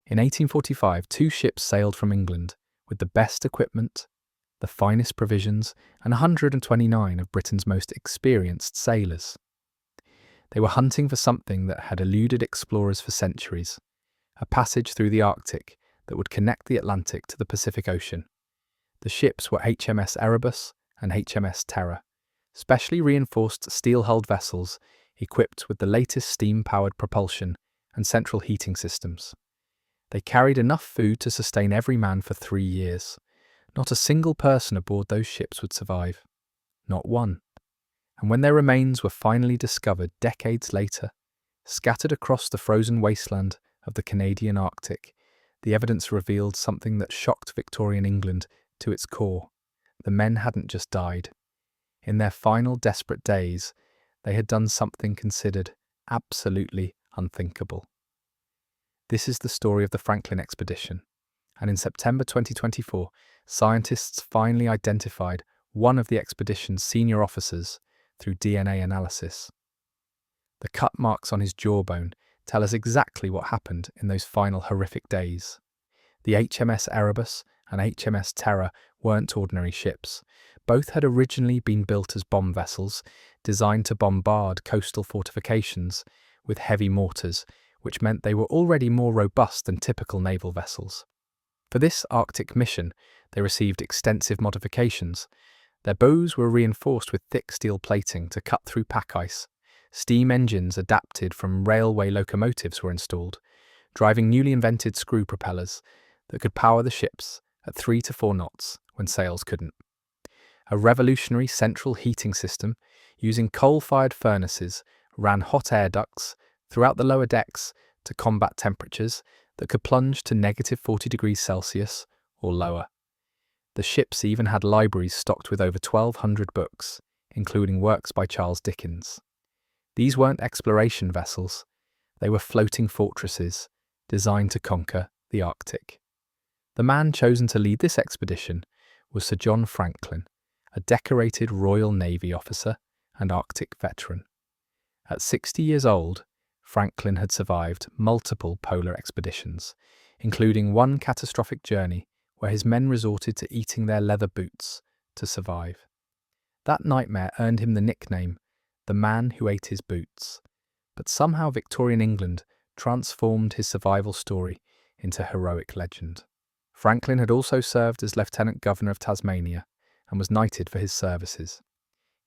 In 1845, 2 ships sailed from England with the best equipment, the finest provisions, and 129 of Britain's most experienced sailors. They were hunting for something that had eluded explorers for centuries, a passage through the Arctic that would connect the Atlantic to the Pacific Ocean. The ships were HMS Erebus and HMS Terror, specially reinforced steel-hulled vessels equipped with the latest steam-powered propulsion and central heating systems. They carried enough food to sustain every man for 3 years. Not a single person aboard those ships would survive. Not one. And when their remains were finally discovered decades later, scattered across the frozen wasteland of the Canadian Arctic, the evidence revealed something that shocked Victorian England to its core. The men hadn't just died. In their final desperate days, they had done something considered absolutely unthinkable. This is the story of the Franklin expedition, and in September 2024, scientists finally identified one of the expedition's senior officers through DNA analysis. The cut marks on his jawbone tell us exactly what happened in those final horrific days. The HMS Erebus and HMS Terror weren't ordinary ships. Both had originally been built as bomb vessels, designed to bombard coastal fortifications with heavy mortars, which meant they were already more robust than typical naval vessels. For this Arctic mission, they received extensive modifications. Their bows were reinforced with thick steel plating to cut through pack ice. Steam engines adapted from railway locomotives were installed, driving newly invented screw propellers that could power the ships at 3 to 4 knots when sails couldn't. A revolutionary central heating system using coal-fired furnaces ran hot air ducts throughout the lower decks to combat temperatures that could plunge to negative 40 degrees Celsius or lower. The ships even had libraries stocked with over 1,200 books, including works by Charles Dickens. These weren't exploration vessels, they were floating fortresses designed to conquer the Arctic. The man chosen to lead this expedition was Sir John Franklin, a decorated Royal Navy officer and Arctic veteran. At 60 years old, Franklin had survived multiple polar expeditions, including one catastrophic journey where his men resorted to eating their leather boots to survive. That nightmare earned him the nickname, the man who ate his boots. But somehow Victorian England transformed his survival story into heroic legend. Franklin had also served as Lieutenant Governor of Tasmania and was knighted for his services.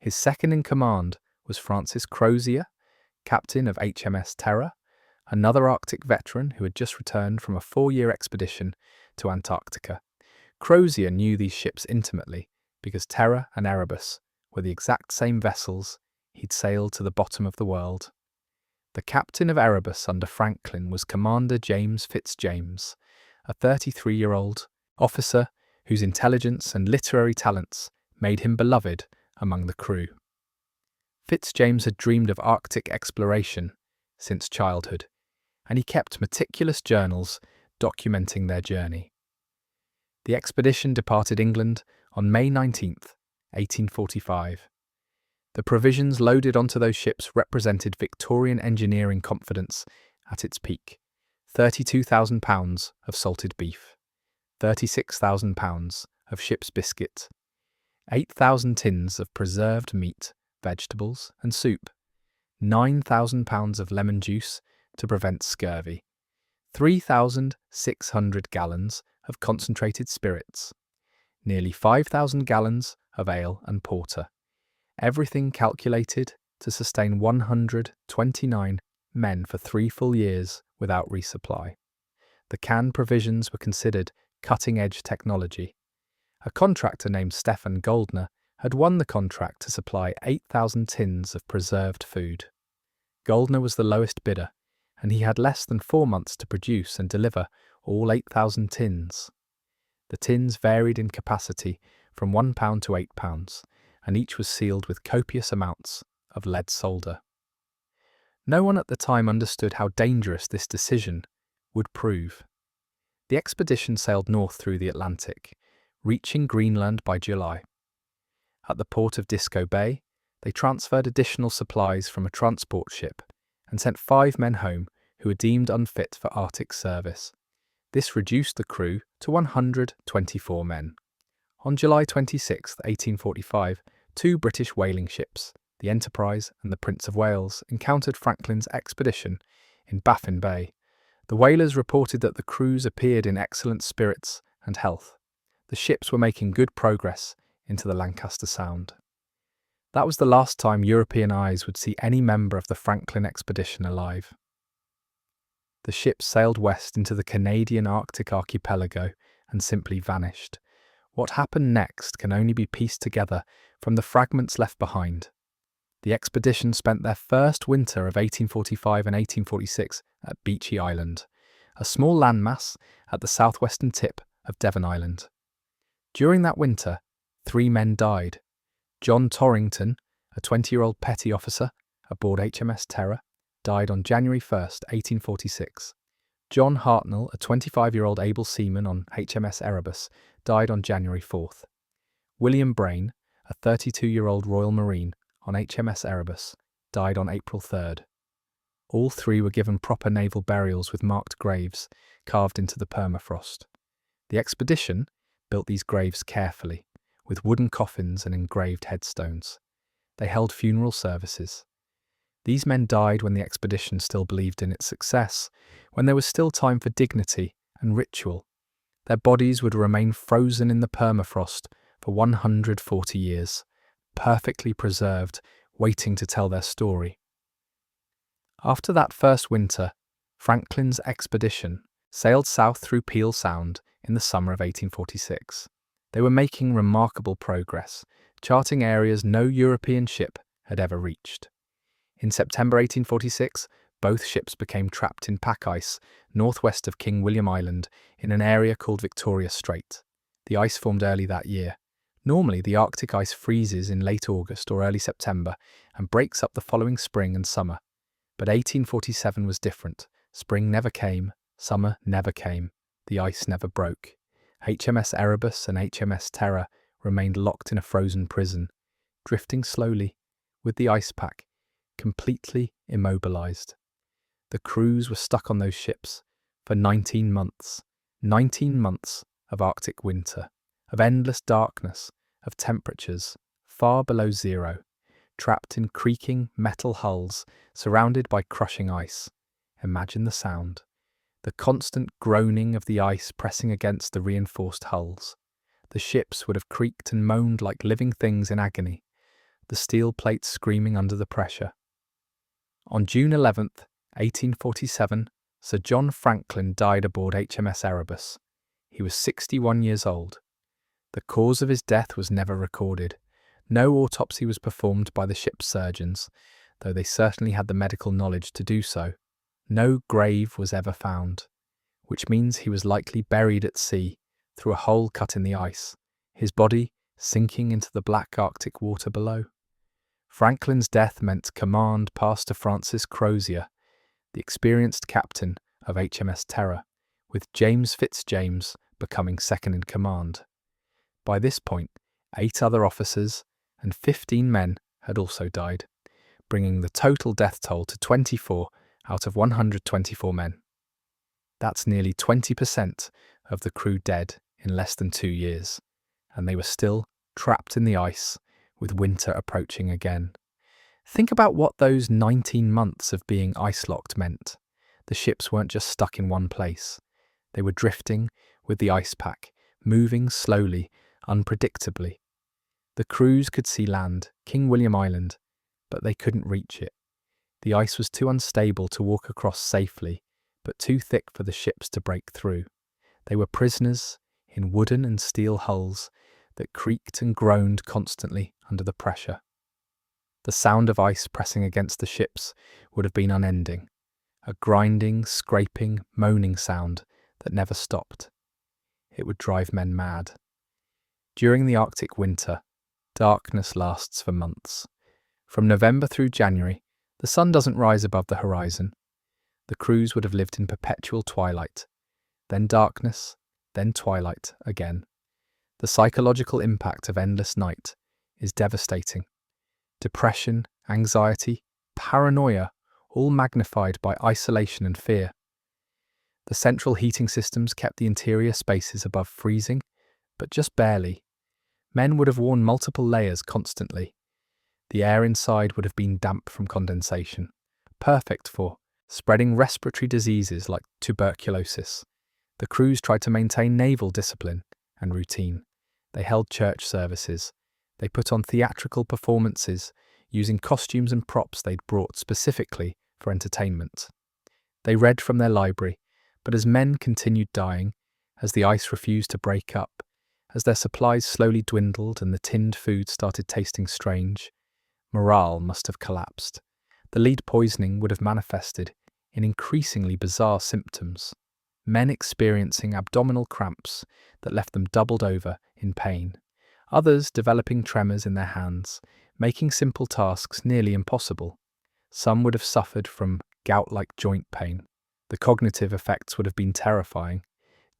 His second in command was Francis Crozier, captain of HMS Terror, another Arctic veteran who had just returned from a 4-year expedition to Antarctica. Crozier knew these ships intimately because Terror and Erebus were the exact same vessels he'd sailed to the bottom of the world. The captain of Erebus under Franklin was Commander James Fitzjames, a 33-year-old officer whose intelligence and literary talents made him beloved among the crew. Fitzjames had dreamed of Arctic exploration since childhood, and he kept meticulous journals documenting their journey. The expedition departed England on May 19th, 1845. The provisions loaded onto those ships represented Victorian engineering confidence at its peak. 32,000 pounds of salted beef, 36,000 pounds of ship's biscuit, 8,000 tins of preserved meat, vegetables and soup, 9,000 pounds of lemon juice to prevent scurvy, 3,600 gallons of concentrated spirits, nearly 5,000 gallons of ale and porter, everything calculated to sustain 129 men for 3 full years without resupply. The canned provisions were considered cutting-edge technology. A contractor named Stephen Goldner had won the contract to supply 8,000 tins of preserved food. Goldner was the lowest bidder, and he had less than 4 months to produce and deliver all 8,000 tins. The tins varied in capacity from 1 pound to 8 pounds, and each was sealed with copious amounts of lead solder. No one at the time understood how dangerous this decision would prove. The expedition sailed north through the Atlantic, reaching Greenland by July. At the port of Disco Bay, they transferred additional supplies from a transport ship and sent 5 men home who were deemed unfit for Arctic service. This reduced the crew to 124 men. On July 26, 1845, two British whaling ships, the Enterprise and the Prince of Wales, encountered Franklin's expedition in Baffin Bay. The whalers reported that the crews appeared in excellent spirits and health. The ships were making good progress into the Lancaster Sound. That was the last time European eyes would see any member of the Franklin expedition alive. The ships sailed west into the Canadian Arctic archipelago and simply vanished. What happened next can only be pieced together from the fragments left behind. The expedition spent their first winter of 1845 and 1846 at Beechey Island, a small landmass at the southwestern tip of Devon Island. During that winter, 3 men died. John Torrington, a 20-year-old petty officer aboard HMS Terror, died on January 1st, 1846. John Hartnell, a 25-year-old able seaman on HMS Erebus, died on January 4th. William Brain, a 32-year-old Royal Marine on HMS Erebus, died on April 3rd. All 3 were given proper naval burials with marked graves carved into the permafrost. The expedition built these graves carefully, with wooden coffins and engraved headstones. They held funeral services. These men died when the expedition still believed in its success, when there was still time for dignity and ritual. Their bodies would remain frozen in the permafrost for 140 years, perfectly preserved, waiting to tell their story. After that first winter, Franklin's expedition sailed south through Peel Sound in the summer of 1846. They were making remarkable progress, charting areas no European ship had ever reached. In September 1846, both ships became trapped in pack ice northwest of King William Island in an area called Victoria Strait. The ice formed early that year. Normally, the Arctic ice freezes in late August or early September and breaks up the following spring and summer. But 1847 was different. Spring never came, summer never came, the ice never broke. HMS Erebus and HMS Terror remained locked in a frozen prison, drifting slowly, with the ice pack completely immobilized. The crews were stuck on those ships for 19 months. 19 months of Arctic winter, of endless darkness, of temperatures far below zero, trapped in creaking metal hulls, surrounded by crushing ice. Imagine the sound. The constant groaning of the ice pressing against the reinforced hulls. The ships would have creaked and moaned like living things in agony, the steel plates screaming under the pressure. On June 11th, 1847, Sir John Franklin died aboard HMS Erebus. He was 61 years old. The cause of his death was never recorded. No autopsy was performed by the ship's surgeons, though they certainly had the medical knowledge to do so. No grave was ever found, which means he was likely buried at sea through a hole cut in the ice, his body sinking into the black Arctic water below. Franklin's death meant command passed to Francis Crozier, the experienced captain of HMS Terror, with James Fitzjames becoming second in command. By this point, 8 other officers and 15 men had also died, bringing the total death toll to 24 out of 124 men. That's nearly 20% of the crew dead in less than 2 years, and they were still trapped in the ice with winter approaching again. Think about what those 19 months of being ice-locked meant. The ships weren't just stuck in one place. They were drifting with the ice pack, moving slowly, unpredictably. The crews could see land, King William Island, but they couldn't reach it. The ice was too unstable to walk across safely, but too thick for the ships to break through. They were prisoners in wooden and steel hulls that creaked and groaned constantly under the pressure. The sound of ice pressing against the ships would have been unending, a grinding, scraping, moaning sound that never stopped. It would drive men mad. During the Arctic winter, darkness lasts for months. From November through January, the sun doesn't rise above the horizon. The crews would have lived in perpetual twilight, then darkness, then twilight again. The psychological impact of endless night is devastating. Depression, anxiety, paranoia, all magnified by isolation and fear. The central heating systems kept the interior spaces above freezing, but just barely. Men would have worn multiple layers constantly. The air inside would have been damp from condensation, perfect for spreading respiratory diseases like tuberculosis. The crews tried to maintain naval discipline and routine. They held church services. They put on theatrical performances using costumes and props they'd brought specifically for entertainment. They read from their library, but as men continued dying, as the ice refused to break up, as their supplies slowly dwindled and the tinned food started tasting strange, morale must have collapsed. The lead poisoning would have manifested in increasingly bizarre symptoms. Men experiencing abdominal cramps that left them doubled over in pain. Others developing tremors in their hands, making simple tasks nearly impossible. Some would have suffered from gout-like joint pain. The cognitive effects would have been terrifying.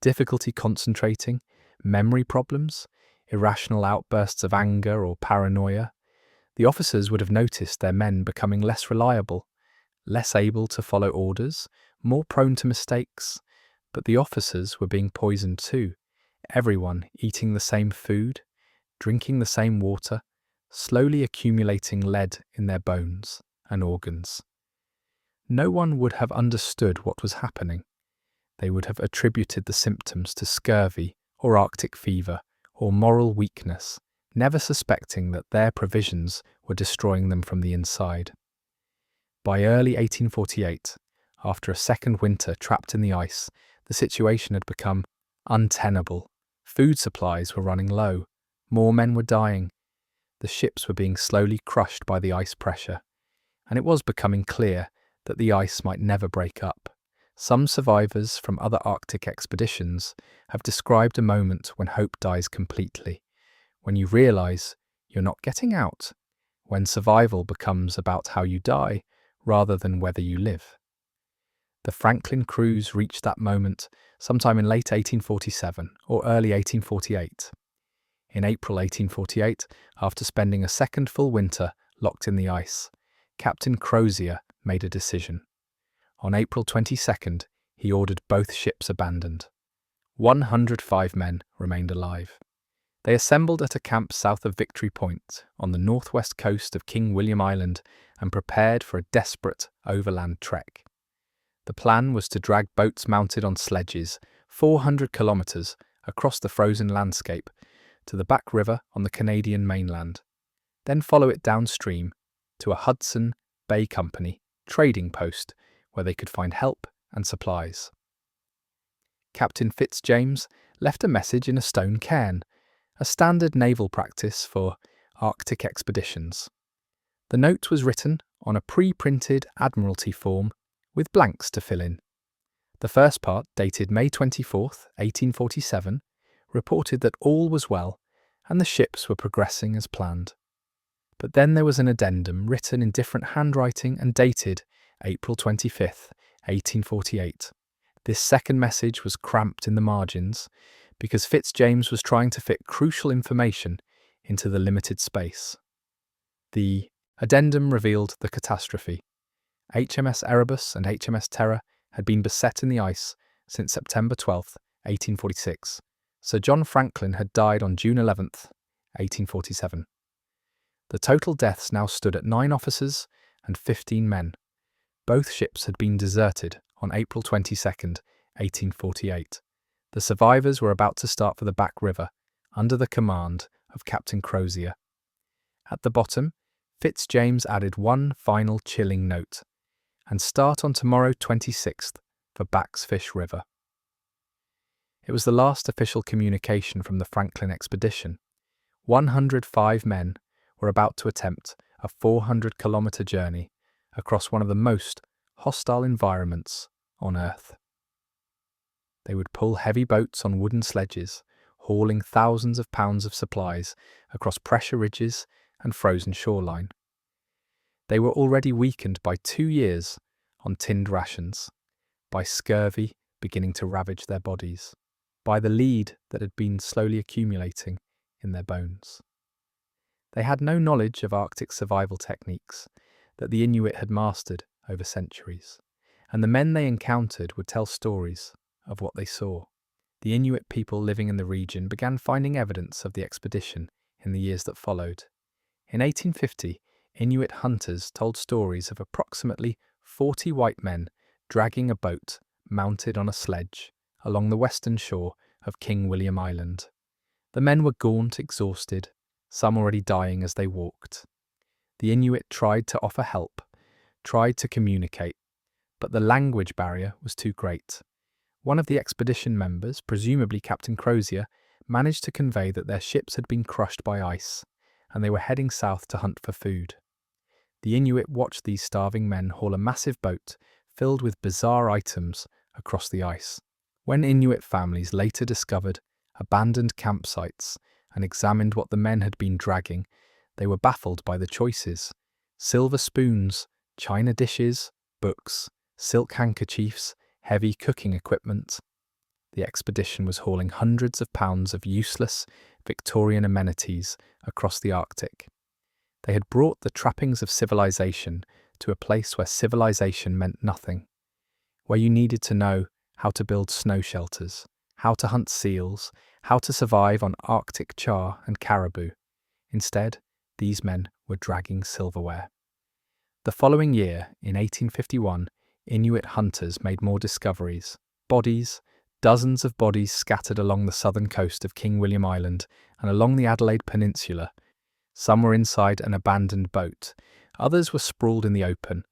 Difficulty concentrating, memory problems, irrational outbursts of anger or paranoia. The officers would have noticed their men becoming less reliable, less able to follow orders, more prone to mistakes. But the officers were being poisoned too. Everyone eating the same food, drinking the same water, slowly accumulating lead in their bones and organs. No one would have understood what was happening. They would have attributed the symptoms to scurvy or Arctic fever or moral weakness, never suspecting that their provisions were destroying them from the inside. By early 1848, after a second winter trapped in the ice, the situation had become untenable. Food supplies were running low. More men were dying. The ships were being slowly crushed by the ice pressure, and it was becoming clear that the ice might never break up. Some survivors from other Arctic expeditions have described a moment when hope dies completely, when you realize you're not getting out, when survival becomes about how you die rather than whether you live. The Franklin crews reached that moment sometime in late 1847 or early 1848. In April 1848, after spending a second full winter locked in the ice, Captain Crozier made a decision. On April 22nd, he ordered both ships abandoned. 105 men remained alive. They assembled at a camp south of Victory Point on the northwest coast of King William Island and prepared for a desperate overland trek. The plan was to drag boats mounted on sledges 400 kilometres across the frozen landscape to the Back River on the Canadian mainland, then follow it downstream to a Hudson Bay Company trading post where they could find help and supplies. Captain Fitzjames left a message in a stone cairn, a standard naval practice for Arctic expeditions. The note was written on a pre-printed Admiralty form with blanks to fill in. The first part, dated May 24th, 1847, reported that all was well and the ships were progressing as planned. But then there was an addendum written in different handwriting and dated April 25th, 1848. This second message was cramped in the margins because Fitzjames was trying to fit crucial information into the limited space. The addendum revealed the catastrophe. HMS Erebus and HMS Terror had been beset in the ice since September 12, 1846. Sir John Franklin had died on June 11, 1847. The total deaths now stood at 9 officers and 15 men. Both ships had been deserted on April 22, 1848. The survivors were about to start for the Back River under the command of Captain Crozier. At the bottom, Fitzjames added one final chilling note: and start on tomorrow 26th for Back's Fish River. It was the last official communication from the Franklin expedition. 105 men were about to attempt a 400-kilometre journey across one of the most hostile environments on Earth. They would pull heavy boats on wooden sledges, hauling thousands of pounds of supplies across pressure ridges and frozen shoreline. They were already weakened by 2 years on tinned rations, by scurvy beginning to ravage their bodies, by the lead that had been slowly accumulating in their bones. They had no knowledge of Arctic survival techniques that the Inuit had mastered over centuries, and the men they encountered would tell stories of what they saw. The Inuit people living in the region began finding evidence of the expedition in the years that followed. In 1850, Inuit hunters told stories of approximately 40 white men dragging a boat mounted on a sledge along the western shore of King William Island. The men were gaunt, exhausted, some already dying as they walked. The Inuit tried to offer help, tried to communicate, but the language barrier was too great. One of the expedition members, presumably Captain Crozier, managed to convey that their ships had been crushed by ice, and they were heading south to hunt for food. The Inuit watched these starving men haul a massive boat filled with bizarre items across the ice. When Inuit families later discovered abandoned campsites and examined what the men had been dragging, they were baffled by the choices: silver spoons, china dishes, books, silk handkerchiefs, heavy cooking equipment. The expedition was hauling hundreds of pounds of useless Victorian amenities across the Arctic. They had brought the trappings of civilization to a place where civilization meant nothing, where you needed to know how to build snow shelters, how to hunt seals, how to survive on Arctic char and caribou. Instead, these men were dragging silverware. The following year, in 1851, Inuit hunters made more discoveries. Bodies, dozens of bodies scattered along the southern coast of King William Island and along the Adelaide Peninsula. Some were inside an abandoned boat, others were sprawled in the open,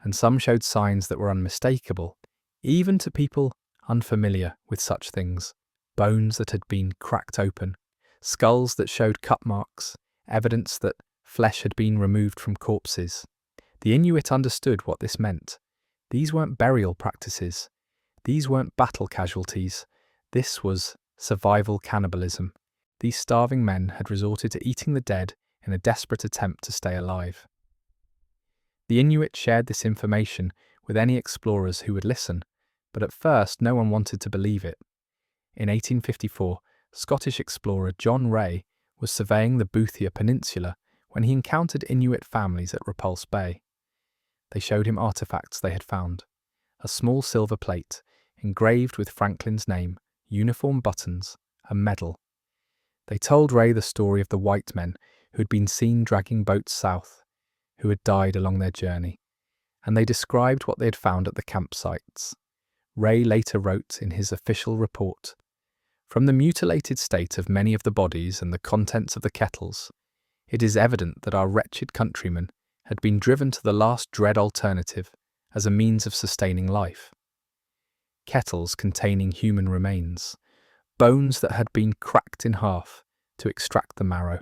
and some showed signs that were unmistakable, even to people unfamiliar with such things. Bones that had been cracked open, skulls that showed cut marks, evidence that flesh had been removed from corpses. The Inuit understood what this meant. These weren't burial practices. These weren't battle casualties. This was survival cannibalism. These starving men had resorted to eating the dead in a desperate attempt to stay alive. The Inuit shared this information with any explorers who would listen, but at first no one wanted to believe it. In 1854, Scottish explorer John Ray was surveying the Boothia Peninsula when he encountered Inuit families at Repulse Bay. They showed him artifacts they had found: a small silver plate engraved with Franklin's name, uniform buttons, a medal. They told Ray the story of the white men who had been seen dragging boats south, who had died along their journey, and they described what they had found at the campsites. Ray later wrote in his official report, "From the mutilated state of many of the bodies and the contents of the kettles, it is evident that our wretched countrymen had been driven to the last dread alternative as a means of sustaining life. Kettles containing human remains, bones that had been cracked in half to extract the marrow,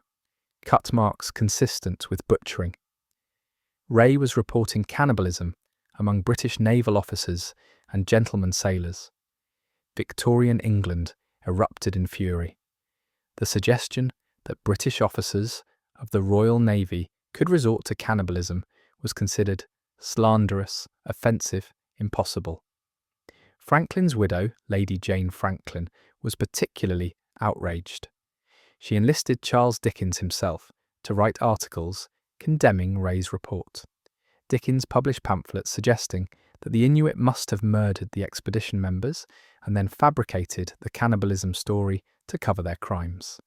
cut marks consistent with butchering." Ray was reporting cannibalism among British naval officers and gentlemen sailors. Victorian England erupted in fury. The suggestion that British officers of the Royal Navy could resort to cannibalism was considered slanderous, offensive, impossible. Franklin's widow, Lady Jane Franklin, was particularly outraged. She enlisted Charles Dickens himself to write articles condemning Ray's report. Dickens published pamphlets suggesting that the Inuit must have murdered the expedition members and then fabricated the cannibalism story to cover their crimes.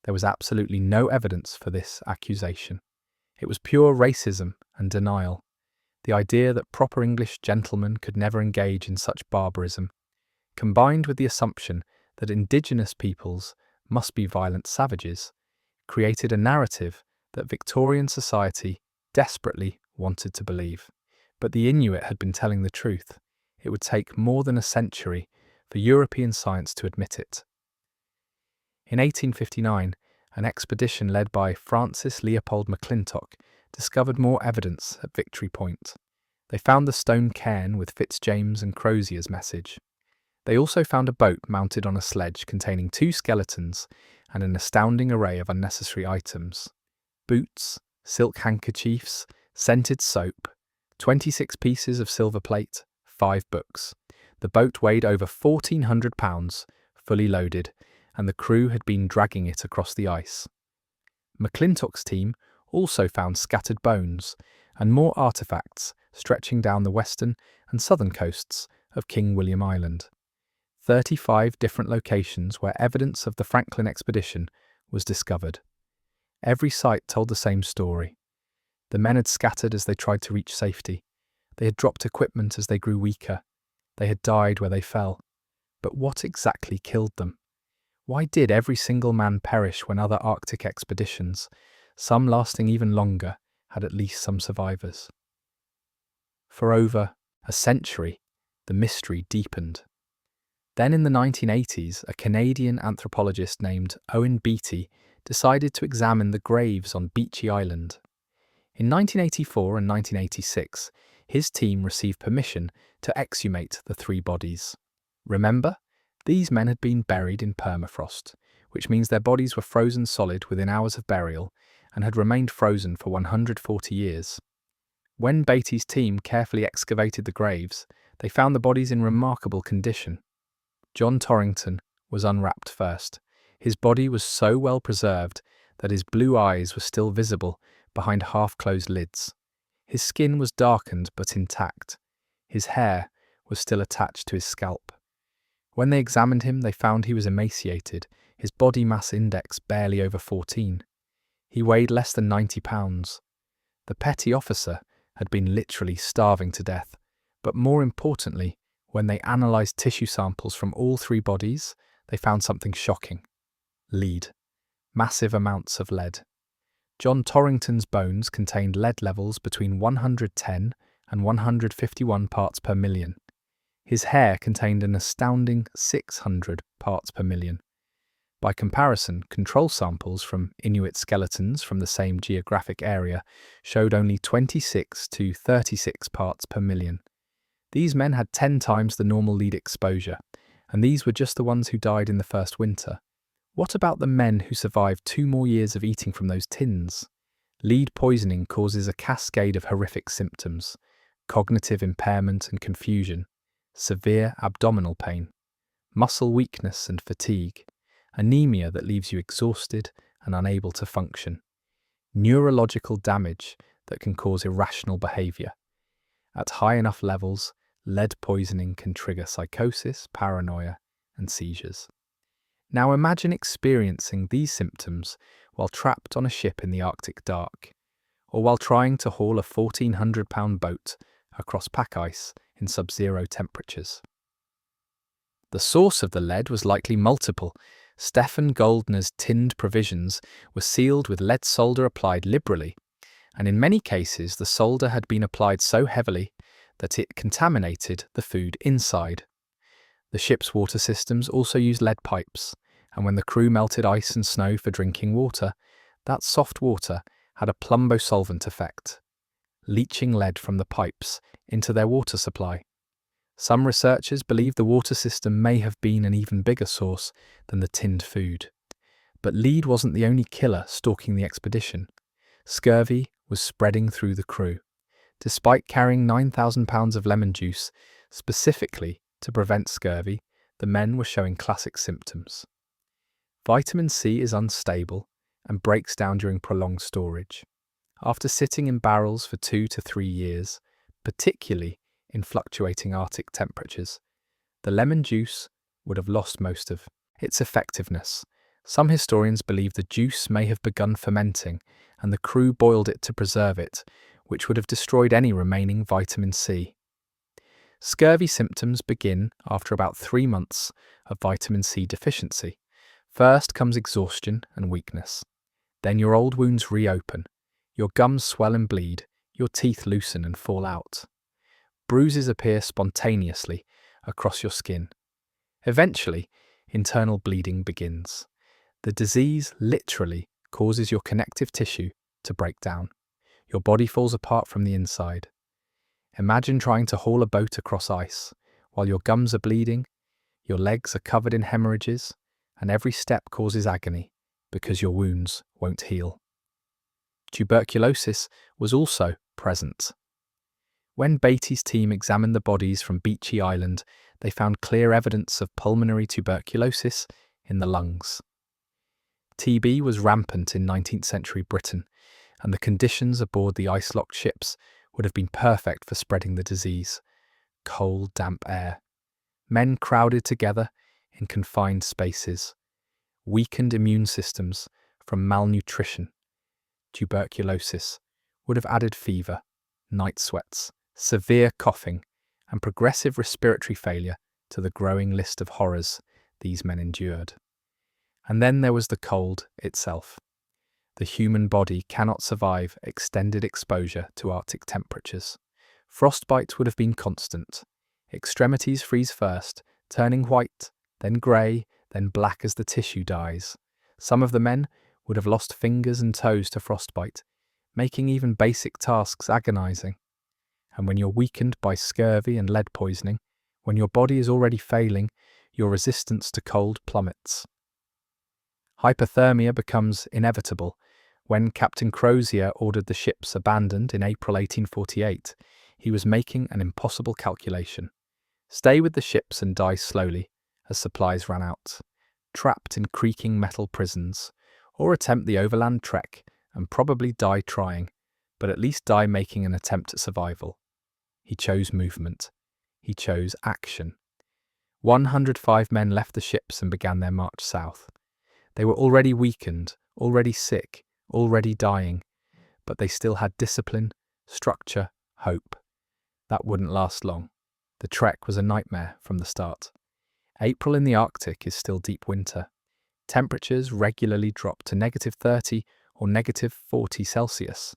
There was absolutely no evidence for this accusation. It was pure racism and denial. The idea that proper English gentlemen could never engage in such barbarism, combined with the assumption that indigenous peoples must be violent savages, created a narrative that Victorian society desperately wanted to believe. But the Inuit had been telling the truth. It would take more than a century for European science to admit it. In 1859, an expedition led by Francis Leopold McClintock discovered more evidence at Victory Point. They found the stone cairn with Fitzjames and Crozier's message. They also found a boat mounted on a sledge containing 2 skeletons and an astounding array of unnecessary items: boots, silk handkerchiefs, scented soap, 26 pieces of silver plate, 5 books. The boat weighed over 1,400 pounds, fully loaded, and the crew had been dragging it across the ice. McClintock's team also found scattered bones and more artefacts stretching down the western and southern coasts of King William Island. 35 different locations where evidence of the Franklin expedition was discovered. Every site told the same story. The men had scattered as they tried to reach safety. They had dropped equipment as they grew weaker. They had died where they fell. But what exactly killed them? Why did every single man perish when other Arctic expeditions, some lasting even longer, had at least some survivors? For over a century, the mystery deepened. Then in the 1980s, a Canadian anthropologist named Owen Beatty decided to examine the graves on Beechey Island. In 1984 and 1986, his team received permission to exhumate the 3 bodies. Remember, these men had been buried in permafrost, which means their bodies were frozen solid within hours of burial and had remained frozen for 140 years. When Beatty's team carefully excavated the graves, they found the bodies in remarkable condition. John Torrington was unwrapped first. His body was so well preserved that his blue eyes were still visible behind half-closed lids. His skin was darkened but intact. His hair was still attached to his scalp. When they examined him, they found he was emaciated, his body mass index barely over 14. He weighed less than 90 pounds. The petty officer had been literally starving to death, but more importantly, when they analysed tissue samples from all 3 bodies, they found something shocking. Lead. Massive amounts of lead. John Torrington's bones contained lead levels between 110 and 151 parts per million. His hair contained an astounding 600 parts per million. By comparison, control samples from Inuit skeletons from the same geographic area showed only 26 to 36 parts per million. These men had 10 times the normal lead exposure, and these were just the ones who died in the first winter. What about the men who survived 2 more years of eating from those tins? Lead poisoning causes a cascade of horrific symptoms: cognitive impairment and confusion, severe abdominal pain, muscle weakness and fatigue, anemia that leaves you exhausted and unable to function, neurological damage that can cause irrational behaviour. At high enough levels, lead poisoning can trigger psychosis, paranoia, and seizures. Now imagine experiencing these symptoms while trapped on a ship in the Arctic dark, or while trying to haul a 1,400-pound boat across pack ice in sub-zero temperatures. The source of the lead was likely multiple. Stefan Goldner's tinned provisions were sealed with lead solder applied liberally, and in many cases the solder had been applied so heavily that it contaminated the food inside. The ship's water systems also used lead pipes, and when the crew melted ice and snow for drinking water, that soft water had a plumbosolvent effect, leaching lead from the pipes into their water supply. Some researchers believe the water system may have been an even bigger source than the tinned food. But lead wasn't the only killer stalking the expedition. Scurvy was spreading through the crew. Despite carrying 9,000 pounds of lemon juice specifically to prevent scurvy, the men were showing classic symptoms. Vitamin C is unstable and breaks down during prolonged storage. After sitting in barrels for 2 to 3 years, particularly in fluctuating Arctic temperatures, the lemon juice would have lost most of its effectiveness. Some historians believe the juice may have begun fermenting and the crew boiled it to preserve it, which would have destroyed any remaining vitamin C. Scurvy symptoms begin after about 3 months of vitamin C deficiency. First comes exhaustion and weakness. Then your old wounds reopen, your gums swell and bleed, your teeth loosen and fall out. Bruises appear spontaneously across your skin. Eventually, internal bleeding begins. The disease literally causes your connective tissue to break down. Your body falls apart from the inside. Imagine trying to haul a boat across ice while your gums are bleeding, your legs are covered in hemorrhages, and every step causes agony because your wounds won't heal. Tuberculosis was also present. When Beatty's team examined the bodies from Beechey Island, they found clear evidence of pulmonary tuberculosis in the lungs. TB was rampant in 19th century Britain, and the conditions aboard the ice-locked ships would have been perfect for spreading the disease. Cold, damp air, Men crowded together in confined spaces, weakened immune systems from malnutrition, tuberculosis would have added fever, night sweats, severe coughing, and progressive respiratory failure to the growing list of horrors these men endured. And then there was the cold itself. The human body cannot survive extended exposure to Arctic temperatures. Frostbite would have been constant. Extremities freeze first, turning white, then grey, then black as the tissue dies. Some of the men would have lost fingers and toes to frostbite, making even basic tasks agonizing. And when you're weakened by scurvy and lead poisoning, when your body is already failing, your resistance to cold plummets. Hypothermia becomes inevitable. When Captain Crozier ordered the ships abandoned in April 1848, he was making an impossible calculation. Stay with the ships and die slowly as supplies ran out, trapped in creaking metal prisons, or attempt the overland trek and probably die trying, but at least die making an attempt at survival. He chose movement. He chose action. 105 men left the ships and began their march south. They were already weakened, already sick, already dying, but they still had discipline, structure, hope. That wouldn't last long. The trek was a nightmare from the start. April in the Arctic is still deep winter. Temperatures regularly drop to -30 or -40 Celsius.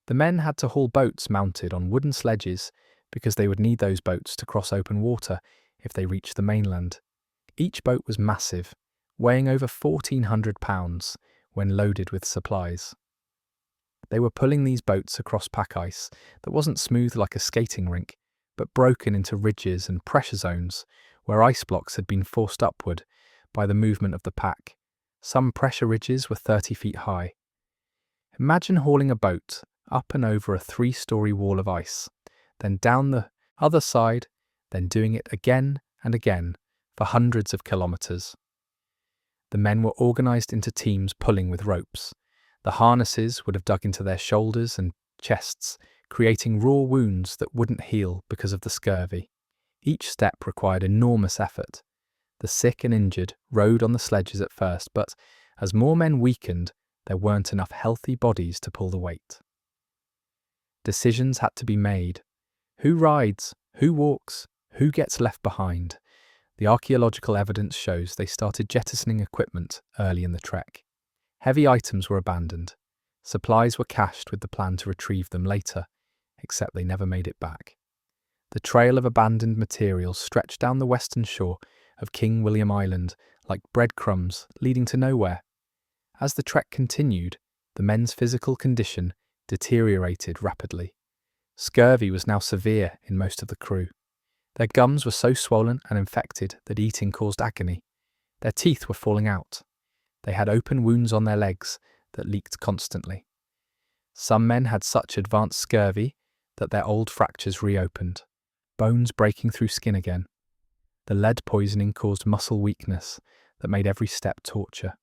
The men had to haul boats mounted on wooden sledges because they would need those boats to cross open water if they reached the mainland. Each boat was massive, weighing over 1,400 pounds when loaded with supplies. They were pulling these boats across pack ice that wasn't smooth like a skating rink, but broken into ridges and pressure zones where ice blocks had been forced upward by the movement of the pack. Some pressure ridges were 30 feet high. Imagine hauling a boat up and over a 3-story wall of ice, then down the other side, then doing it again and again for hundreds of kilometers. The men were organized into teams pulling with ropes. The harnesses would have dug into their shoulders and chests, creating raw wounds that wouldn't heal because of the scurvy. Each step required enormous effort. The sick and injured rode on the sledges at first, but as more men weakened, there weren't enough healthy bodies to pull the weight. Decisions had to be made. Who rides? Who walks? Who gets left behind? The archaeological evidence shows they started jettisoning equipment early in the trek. Heavy items were abandoned. Supplies were cached with the plan to retrieve them later, except they never made it back. The trail of abandoned materials stretched down the western shore of King William Island like breadcrumbs leading to nowhere. As the trek continued, the men's physical condition deteriorated rapidly. Scurvy was now severe in most of the crew. Their gums were so swollen and infected that eating caused agony. Their teeth were falling out. They had open wounds on their legs that leaked constantly. Some men had such advanced scurvy that their old fractures reopened, bones breaking through skin again. The lead poisoning caused muscle weakness that made every step torture.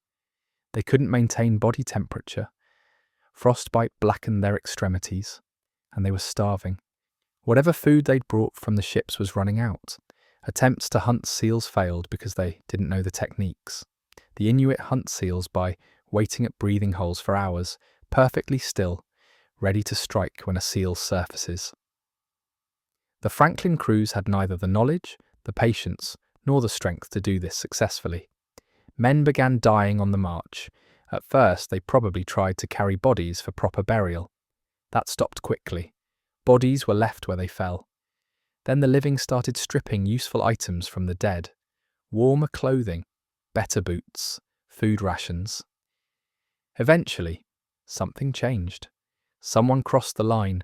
They couldn't maintain body temperature. Frostbite blackened their extremities, and they were starving. Whatever food they'd brought from the ships was running out. Attempts to hunt seals failed because they didn't know the techniques. The Inuit hunt seals by waiting at breathing holes for hours, perfectly still, ready to strike when a seal surfaces. The Franklin crews had neither the knowledge, the patience, nor the strength to do this successfully. Men began dying on the march. At first, they probably tried to carry bodies for proper burial. That stopped quickly. Bodies were left where they fell. Then the living started stripping useful items from the dead. Warmer clothing, better boots, food rations. Eventually, something changed. Someone crossed the line.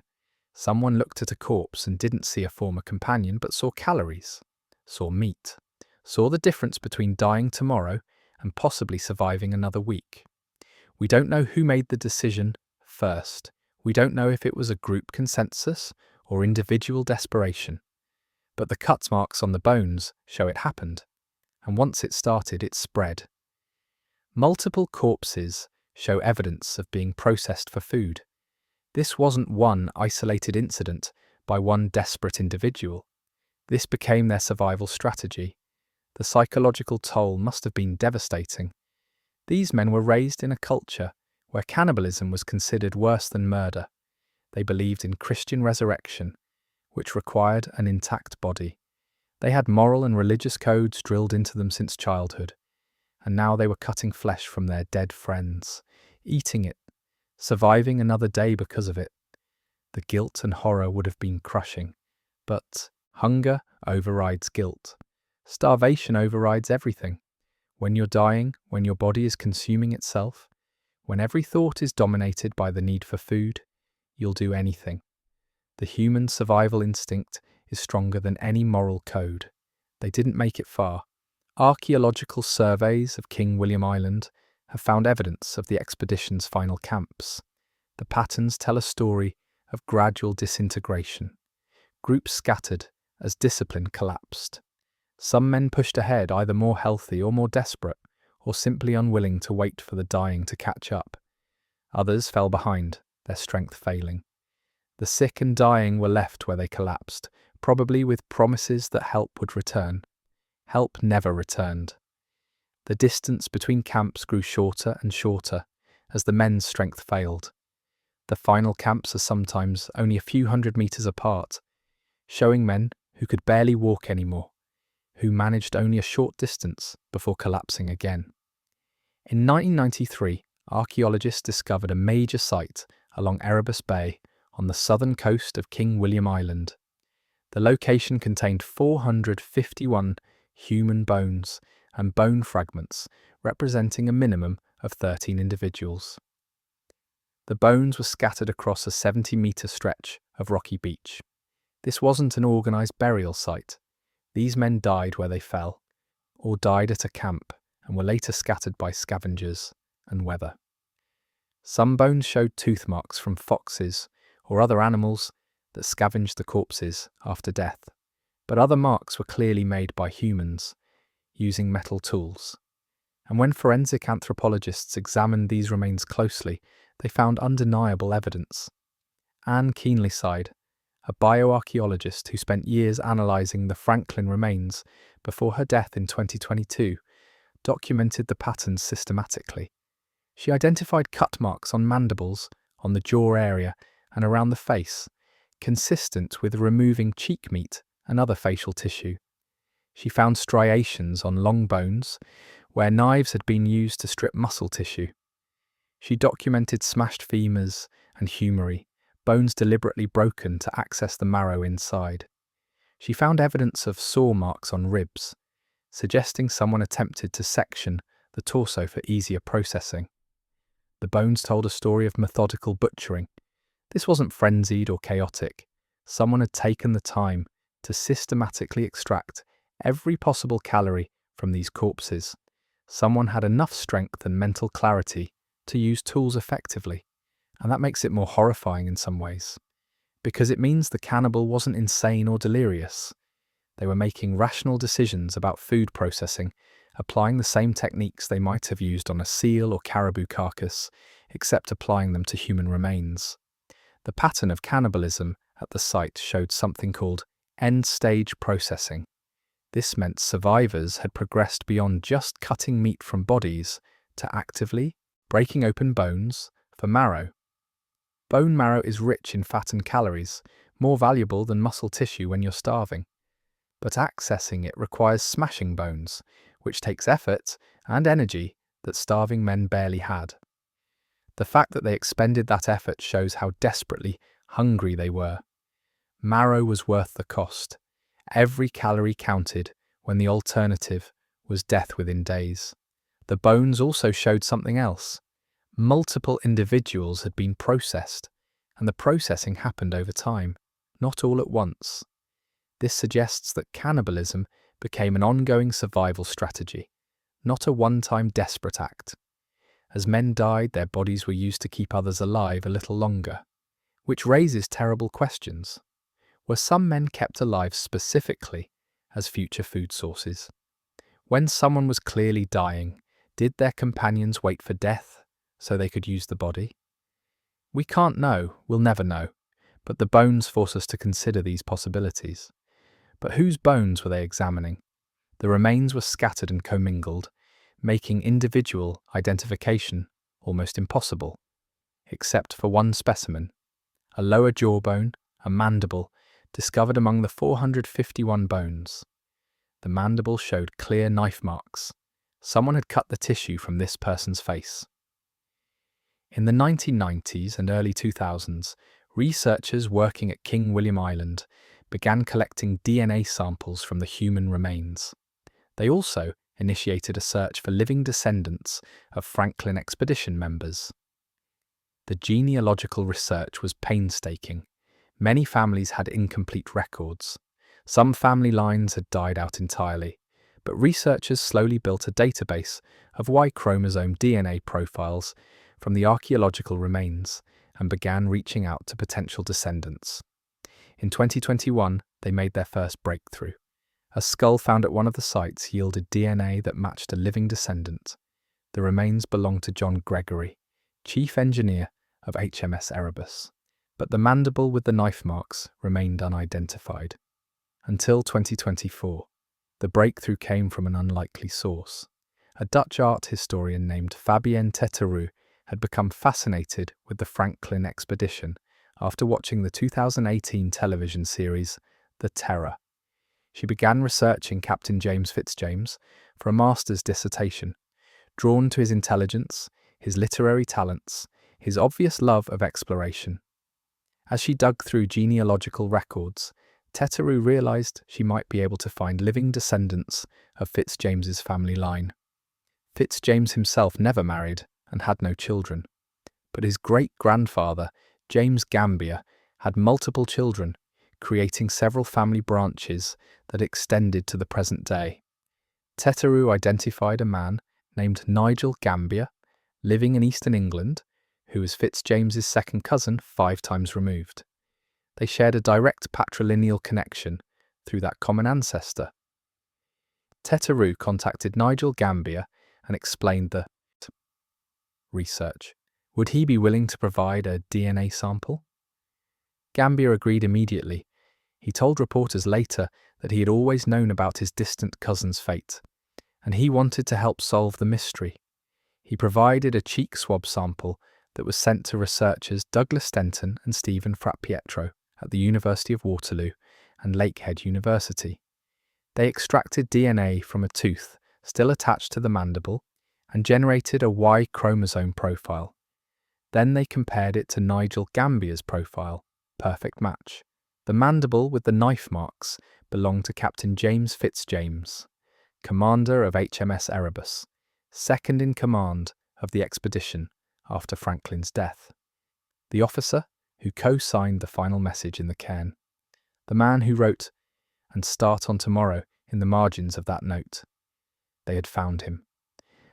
Someone looked at a corpse and didn't see a former companion but saw calories, saw meat, saw the difference between dying tomorrow and possibly surviving another week. We don't know who made the decision first. We don't know if it was a group consensus or individual desperation. But the cut marks on the bones show it happened. And once it started, it spread. Multiple corpses show evidence of being processed for food. This wasn't one isolated incident by one desperate individual. This became their survival strategy. The psychological toll must have been devastating. These men were raised in a culture where cannibalism was considered worse than murder. They believed in Christian resurrection, which required an intact body. They had moral and religious codes drilled into them since childhood, and now they were cutting flesh from their dead friends, eating it, surviving another day because of it. The guilt and horror would have been crushing, but hunger overrides guilt. Starvation overrides everything. When you're dying, when your body is consuming itself, when every thought is dominated by the need for food, you'll do anything. The human survival instinct is stronger than any moral code. They didn't make it far. Archaeological surveys of King William Island have found evidence of the expedition's final camps. The patterns tell a story of gradual disintegration. Groups scattered as discipline collapsed. Some men pushed ahead, either more healthy or more desperate, or simply unwilling to wait for the dying to catch up. Others fell behind, their strength failing. The sick and dying were left where they collapsed, probably with promises that help would return. Help never returned. The distance between camps grew shorter and shorter as the men's strength failed. The final camps are sometimes only a few hundred meters apart, showing men who could barely walk anymore, who managed only a short distance before collapsing again. In 1993, archaeologists discovered a major site along Erebus Bay on the southern coast of King William Island. The location contained 451 human bones and bone fragments representing a minimum of 13 individuals. The bones were scattered across a 70-meter stretch of rocky beach. This wasn't an organised burial site. These men died where they fell, or died at a camp and were later scattered by scavengers and weather. Some bones showed tooth marks from foxes or other animals that scavenged the corpses after death, but other marks were clearly made by humans, using metal tools. And when forensic anthropologists examined these remains closely, they found undeniable evidence. Anne Keenlyside, a bioarchaeologist who spent years analysing the Franklin remains before her death in 2022, documented the patterns systematically. She identified cut marks on mandibles, on the jaw area, and around the face, consistent with removing cheek meat and other facial tissue. She found striations on long bones, where knives had been used to strip muscle tissue. She documented smashed femurs and humeri, bones deliberately broken to access the marrow inside. She found evidence of saw marks on ribs, suggesting someone attempted to section the torso for easier processing. The bones told a story of methodical butchering. This wasn't frenzied or chaotic. Someone had taken the time to systematically extract every possible calorie from these corpses. Someone had enough strength and mental clarity to use tools effectively. And that makes it more horrifying in some ways, because it means the cannibal wasn't insane or delirious. They were making rational decisions about food processing, applying the same techniques they might have used on a seal or caribou carcass, except applying them to human remains. The pattern of cannibalism at the site showed something called end-stage processing. This meant survivors had progressed beyond just cutting meat from bodies to actively breaking open bones for marrow. Bone marrow is rich in fat and calories, more valuable than muscle tissue when you're starving. But accessing it requires smashing bones, which takes effort and energy that starving men barely had. The fact that they expended that effort shows how desperately hungry they were. Marrow was worth the cost. Every calorie counted when the alternative was death within days. The bones also showed something else. Multiple individuals had been processed, and the processing happened over time, not all at once. This suggests that cannibalism became an ongoing survival strategy, not a one-time desperate act. As men died, their bodies were used to keep others alive a little longer, which raises terrible questions. Were some men kept alive specifically as future food sources? When someone was clearly dying, did their companions wait for death so they could use the body? We can't know, we'll never know, but the bones force us to consider these possibilities. But whose bones were they examining? The remains were scattered and commingled, making individual identification almost impossible, except for one specimen, a lower jawbone, a mandible, discovered among the 451 bones. The mandible showed clear knife marks. Someone had cut the tissue from this person's face. In the 1990s and early 2000s, researchers working at King William Island began collecting DNA samples from the human remains. They also initiated a search for living descendants of Franklin expedition members. The genealogical research was painstaking. Many families had incomplete records. Some family lines had died out entirely, but researchers slowly built a database of Y chromosome DNA profiles from the archaeological remains and began reaching out to potential descendants. In 2021, they made their first breakthrough. A skull found at one of the sites yielded DNA that matched a living descendant. The remains belonged to John Gregory, chief engineer of HMS Erebus, but the mandible with the knife marks remained unidentified. Until 2024, the breakthrough came from an unlikely source. A Dutch art historian named Fabienne Teteroux had become fascinated with the Franklin expedition after watching the 2018 television series The Terror. She began researching Captain James Fitzjames for a master's dissertation, drawn to his intelligence, his literary talents, his obvious love of exploration. As she dug through genealogical records, Teteroux realized she might be able to find living descendants of Fitzjames's family line. Fitzjames himself never married and had no children, but his great-grandfather, James Gambier, had multiple children, creating several family branches that extended to the present day. Teteroux identified a man named Nigel Gambier, living in eastern England, who was Fitzjames's second cousin 5 times removed. They shared a direct patrilineal connection through that common ancestor. Teteroux contacted Nigel Gambier and explained the research. Would he be willing to provide a DNA sample? Gambier agreed immediately. He told reporters later that he had always known about his distant cousin's fate, and he wanted to help solve the mystery. He provided a cheek swab sample that was sent to researchers Douglas Stenton and Stephen Frappietro at the University of Waterloo and Lakehead University. They extracted DNA from a tooth still attached to the mandible and generated a Y chromosome profile. Then they compared it to Nigel Gambier's profile. Perfect match. The mandible with the knife marks belonged to Captain James Fitzjames, commander of HMS Erebus, second in command of the expedition after Franklin's death. The officer who co-signed the final message in the cairn. The man who wrote, "and start on tomorrow," in the margins of that note. They had found him.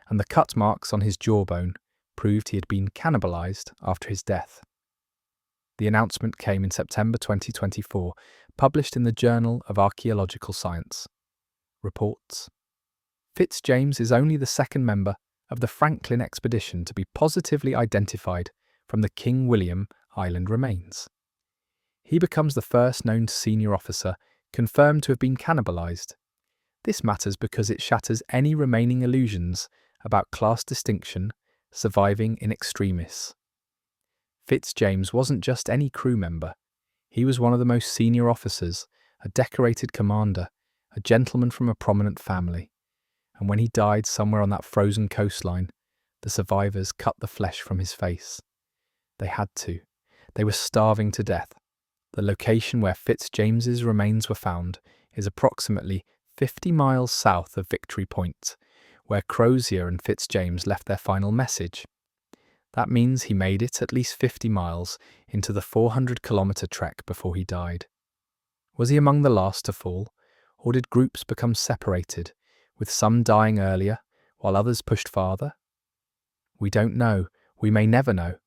And the cut marks on his jawbone proved he had been cannibalized after his death. The announcement came in September 2024, published in the Journal of Archaeological Science. Reports: Fitzjames is only the second member of the Franklin expedition to be positively identified from the King William Island remains. He becomes the first known senior officer confirmed to have been cannibalized. This matters because it shatters any remaining illusions about class distinction surviving in extremis. Fitzjames wasn't just any crew member. He was one of the most senior officers, a decorated commander, a gentleman from a prominent family. And when he died somewhere on that frozen coastline, the survivors cut the flesh from his face. They had to. They were starving to death. The location where Fitzjames's remains were found is approximately 50 miles south of Victory Point, where Crozier and Fitzjames left their final message. That means he made it at least 50 miles into the 400-kilometre trek before he died. Was he among the last to fall, or did groups become separated, with some dying earlier while others pushed farther? We don't know. We may never know.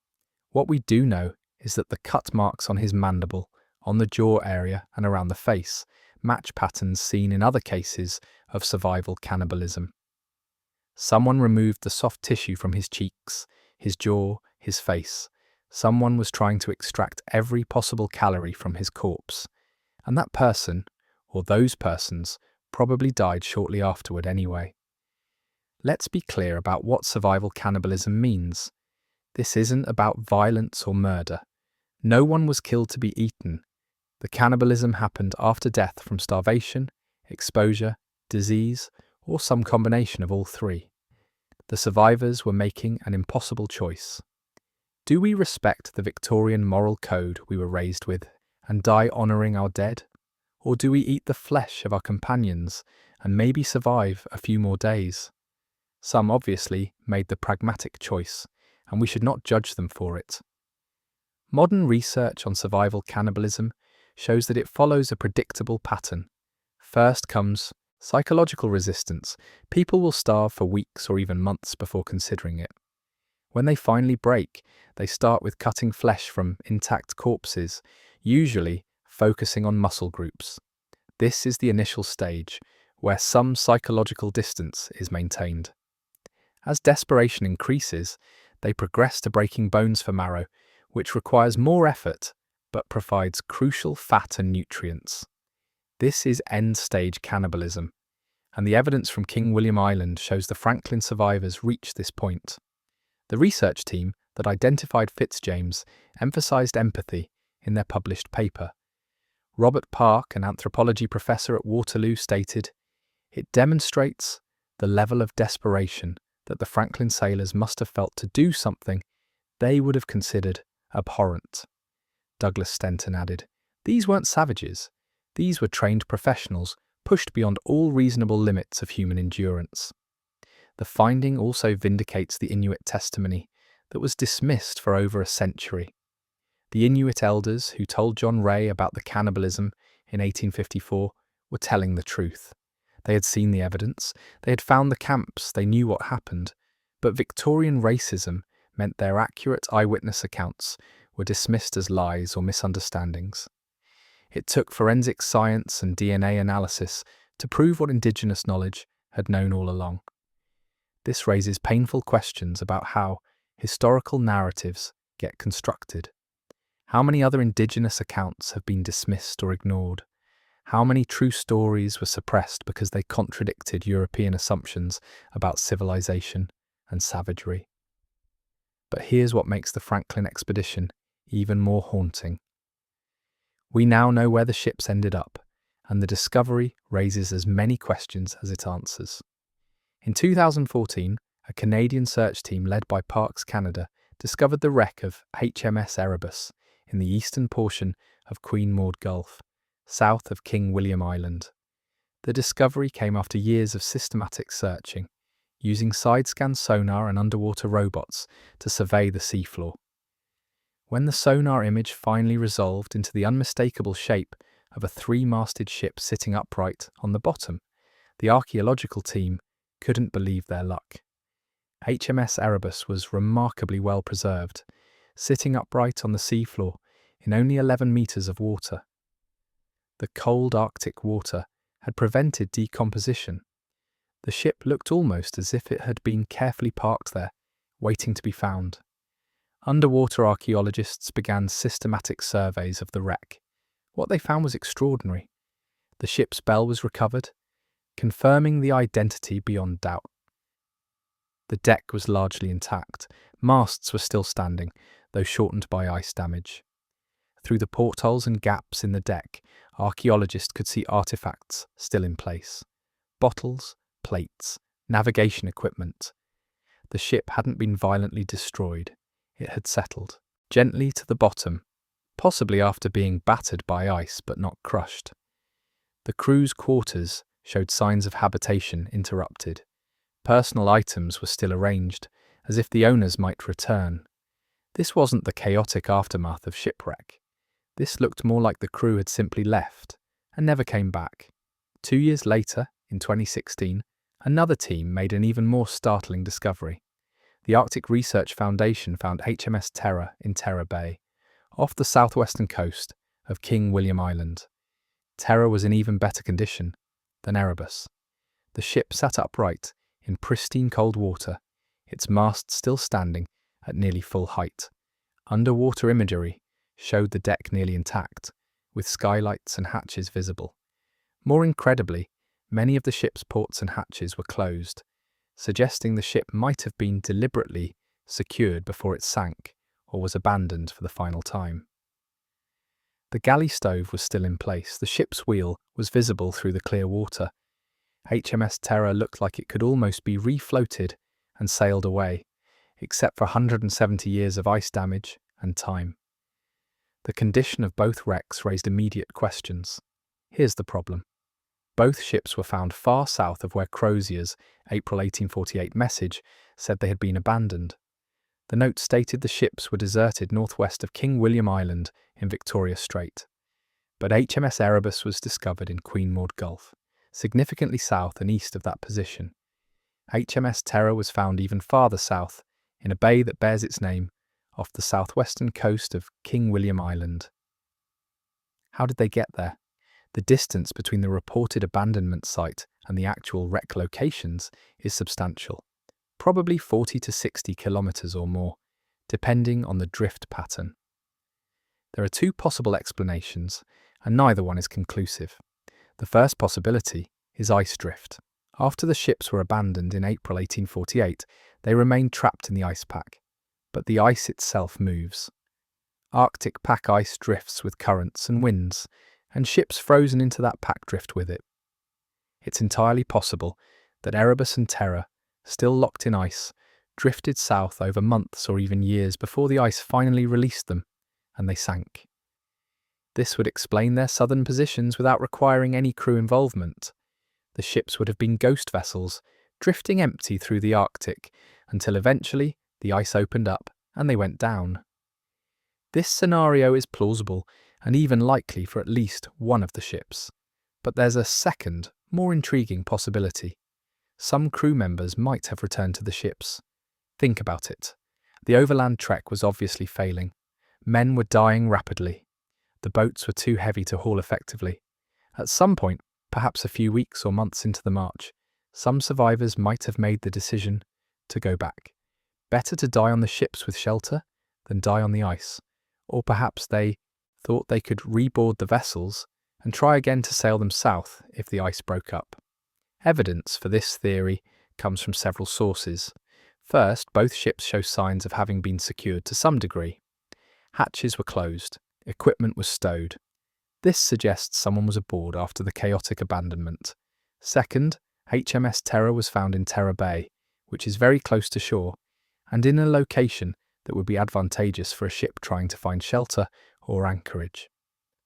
What we do know is that the cut marks on his mandible, on the jaw area and around the face, match patterns seen in other cases of survival cannibalism. Someone removed the soft tissue from his cheeks, his jaw, his face. Someone was trying to extract every possible calorie from his corpse. And that person, or those persons probably died shortly afterward anyway. Let's be clear about what survival cannibalism means. This isn't about violence or murder. No one was killed to be eaten. The cannibalism happened after death from starvation, exposure, disease, or some combination of all three. The survivors were making an impossible choice. Do we respect the Victorian moral code we were raised with and die honouring our dead? Or do we eat the flesh of our companions and maybe survive a few more days? Some obviously made the pragmatic choice, and we should not judge them for it. Modern research on survival cannibalism shows that it follows a predictable pattern. First comes psychological resistance. People will starve for weeks or even months before considering it. When they finally break, they start with cutting flesh from intact corpses, usually focusing on muscle groups. This is the initial stage, where some psychological distance is maintained. As desperation increases, they progress to breaking bones for marrow, which requires more effort but provides crucial fat and nutrients. This is end-stage cannibalism, and the evidence from King William Island shows the Franklin survivors reached this point. The research team that identified Fitzjames emphasized empathy in their published paper. Robert Park, an anthropology professor at Waterloo, stated, "It demonstrates the level of desperation that the Franklin sailors must have felt to do something they would have considered abhorrent." Douglas Stenton added, "These weren't savages. These were trained professionals, pushed beyond all reasonable limits of human endurance." The finding also vindicates the Inuit testimony that was dismissed for over a century. The Inuit elders who told John Ray about the cannibalism in 1854 were telling the truth. They had seen the evidence, they had found the camps, they knew what happened, but Victorian racism meant their accurate eyewitness accounts were dismissed as lies or misunderstandings. It took forensic science and DNA analysis to prove what Indigenous knowledge had known all along. This raises painful questions about how historical narratives get constructed. How many other Indigenous accounts have been dismissed or ignored? How many true stories were suppressed because they contradicted European assumptions about civilization and savagery? But here's what makes the Franklin expedition even more haunting. We now know where the ships ended up, and the discovery raises as many questions as it answers. In 2014, a Canadian search team led by Parks Canada discovered the wreck of HMS Erebus in the eastern portion of Queen Maud Gulf, south of King William Island. The discovery came after years of systematic searching, using side-scan sonar and underwater robots to survey the seafloor. When the sonar image finally resolved into the unmistakable shape of a three-masted ship sitting upright on the bottom, the archaeological team couldn't believe their luck. HMS Erebus was remarkably well preserved, sitting upright on the seafloor in only 11 meters of water. The cold Arctic water had prevented decomposition. The ship looked almost as if it had been carefully parked there, waiting to be found. Underwater archaeologists began systematic surveys of the wreck. What they found was extraordinary. The ship's bell was recovered, confirming the identity beyond doubt. The deck was largely intact. Masts were still standing, though shortened by ice damage. Through the portholes and gaps in the deck, archaeologists could see artifacts still in place. Bottles, plates, navigation equipment. The ship hadn't been violently destroyed. It had settled gently to the bottom, possibly after being battered by ice but not crushed. The crew's quarters showed signs of habitation interrupted. Personal items were still arranged, as if the owners might return. This wasn't the chaotic aftermath of shipwreck. This looked more like the crew had simply left and never came back. 2 years later, in 2016, another team made an even more startling discovery. The Arctic Research Foundation found HMS Terror in Terror Bay, off the southwestern coast of King William Island. Terror was in even better condition than Erebus. The ship sat upright in pristine cold water, its mast still standing at nearly full height. Underwater imagery showed the deck nearly intact, with skylights and hatches visible. More incredibly, many of the ship's ports and hatches were closed, suggesting the ship might have been deliberately secured before it sank or was abandoned for the final time. The galley stove was still in place. The ship's wheel was visible through the clear water. HMS Terror looked like it could almost be refloated and sailed away, except for 170 years of ice damage and time. The condition of both wrecks raised immediate questions. Here's the problem. Both ships were found far south of where Crozier's April 1848 message said they had been abandoned. The note stated the ships were deserted northwest of King William Island in Victoria Strait. But HMS Erebus was discovered in Queen Maud Gulf, significantly south and east of that position. HMS Terror was found even farther south, in a bay that bears its name, off the southwestern coast of King William Island. How did they get there? The distance between the reported abandonment site and the actual wreck locations is substantial, probably 40 to 60 kilometers or more, depending on the drift pattern. There are two possible explanations, and neither one is conclusive. The first possibility is ice drift. After the ships were abandoned in April 1848, they remained trapped in the ice pack, but the ice itself moves. Arctic pack ice drifts with currents and winds, and ships frozen into that pack drift with it. It's entirely possible that Erebus and Terror, still locked in ice, drifted south over months or even years before the ice finally released them, and they sank. This would explain their southern positions without requiring any crew involvement. The ships would have been ghost vessels, drifting empty through the Arctic, until eventually the ice opened up and they went down. This scenario is plausible and even likely for at least one of the ships. But there's a second, more intriguing possibility. Some crew members might have returned to the ships. Think about it. The overland trek was obviously failing. Men were dying rapidly. The boats were too heavy to haul effectively. At some point, perhaps a few weeks or months into the march, some survivors might have made the decision to go back. Better to die on the ships with shelter than die on the ice. Or perhaps they thought they could reboard the vessels and try again to sail them south if the ice broke up. Evidence for this theory comes from several sources. First, both ships show signs of having been secured to some degree. Hatches were closed, equipment was stowed. This suggests someone was aboard after the chaotic abandonment. Second, HMS Terror was found in Terror Bay, which is very close to shore, and in a location that would be advantageous for a ship trying to find shelter or anchorage.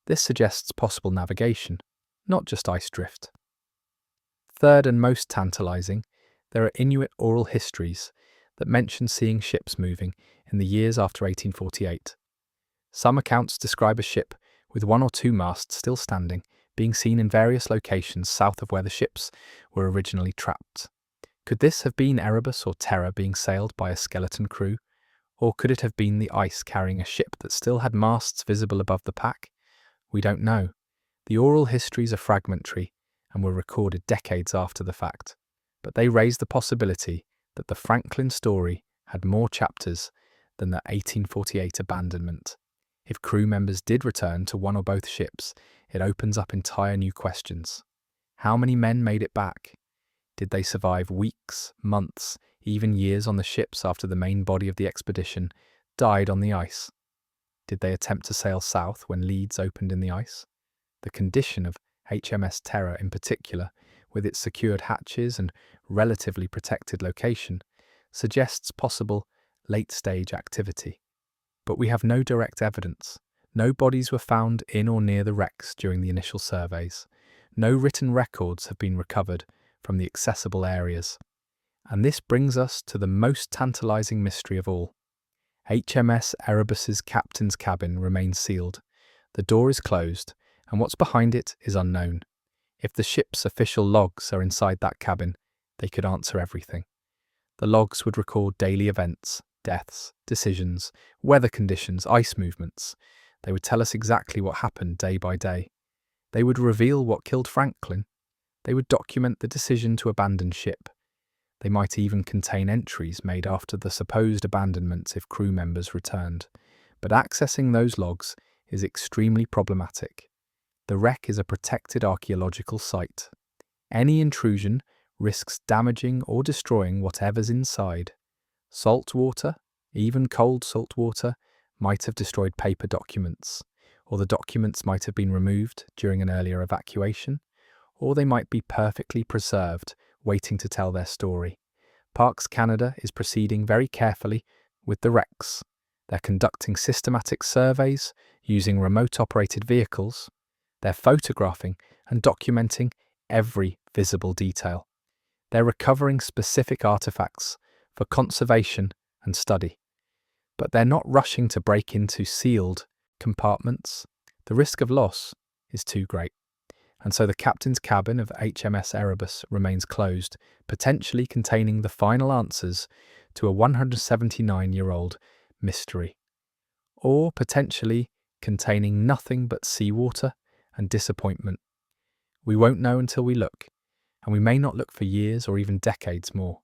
This suggests possible navigation, not just ice drift. Third and most tantalizing, there are Inuit oral histories that mention seeing ships moving in the years after 1848. Some accounts describe a ship with one or two masts still standing being seen in various locations south of where the ships were originally trapped. Could this have been Erebus or Terror being sailed by a skeleton crew? Or could it have been the ice carrying a ship that still had masts visible above the pack? We don't know. The oral histories are fragmentary and were recorded decades after the fact, but they raise the possibility that the Franklin story had more chapters than the 1848 abandonment. If crew members did return to one or both ships, it opens up entire new questions. How many men made it back? Did they survive weeks, months, even years on the ships after the main body of the expedition died on the ice? Did they attempt to sail south when leads opened in the ice? The condition of HMS Terror in particular, with its secured hatches and relatively protected location, suggests possible late-stage activity. But we have no direct evidence. No bodies were found in or near the wrecks during the initial surveys. No written records have been recovered from the accessible areas. And this brings us to the most tantalizing mystery of all. HMS Erebus's captain's cabin remains sealed. The door is closed, and what's behind it is unknown. If the ship's official logs are inside that cabin, they could answer everything. The logs would record daily events, deaths, decisions, weather conditions, ice movements. They would tell us exactly what happened day by day. They would reveal what killed Franklin. They would document the decision to abandon ship. They might even contain entries made after the supposed abandonment if crew members returned. But accessing those logs is extremely problematic. The wreck is a protected archaeological site. Any intrusion risks damaging or destroying whatever's inside. Salt water, even cold salt water, might have destroyed paper documents, or the documents might have been removed during an earlier evacuation, or they might be perfectly preserved, waiting to tell their story. Parks Canada is proceeding very carefully with the wrecks. They're conducting systematic surveys using remote-operated vehicles. They're photographing and documenting every visible detail. They're recovering specific artifacts for conservation and study. But they're not rushing to break into sealed compartments. The risk of loss is too great. And so the captain's cabin of HMS Erebus remains closed, potentially containing the final answers to a 179-year-old mystery. Or potentially containing nothing but seawater and disappointment. We won't know until we look, and we may not look for years or even decades more.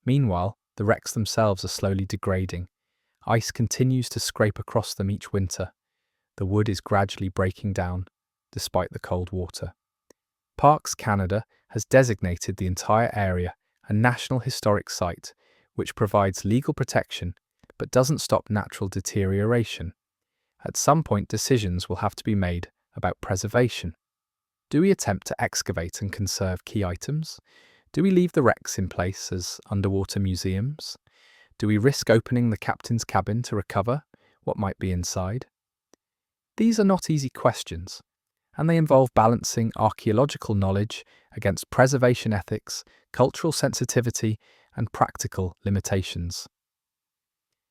Meanwhile, the wrecks themselves are slowly degrading. Ice continues to scrape across them each winter. The wood is gradually breaking down, despite the cold water. Parks Canada has designated the entire area a National Historic Site, which provides legal protection but doesn't stop natural deterioration. At some point, decisions will have to be made about preservation. Do we attempt to excavate and conserve key items? Do we leave the wrecks in place as underwater museums? Do we risk opening the captain's cabin to recover what might be inside? These are not easy questions, and they involve balancing archaeological knowledge against preservation ethics, cultural sensitivity, and practical limitations.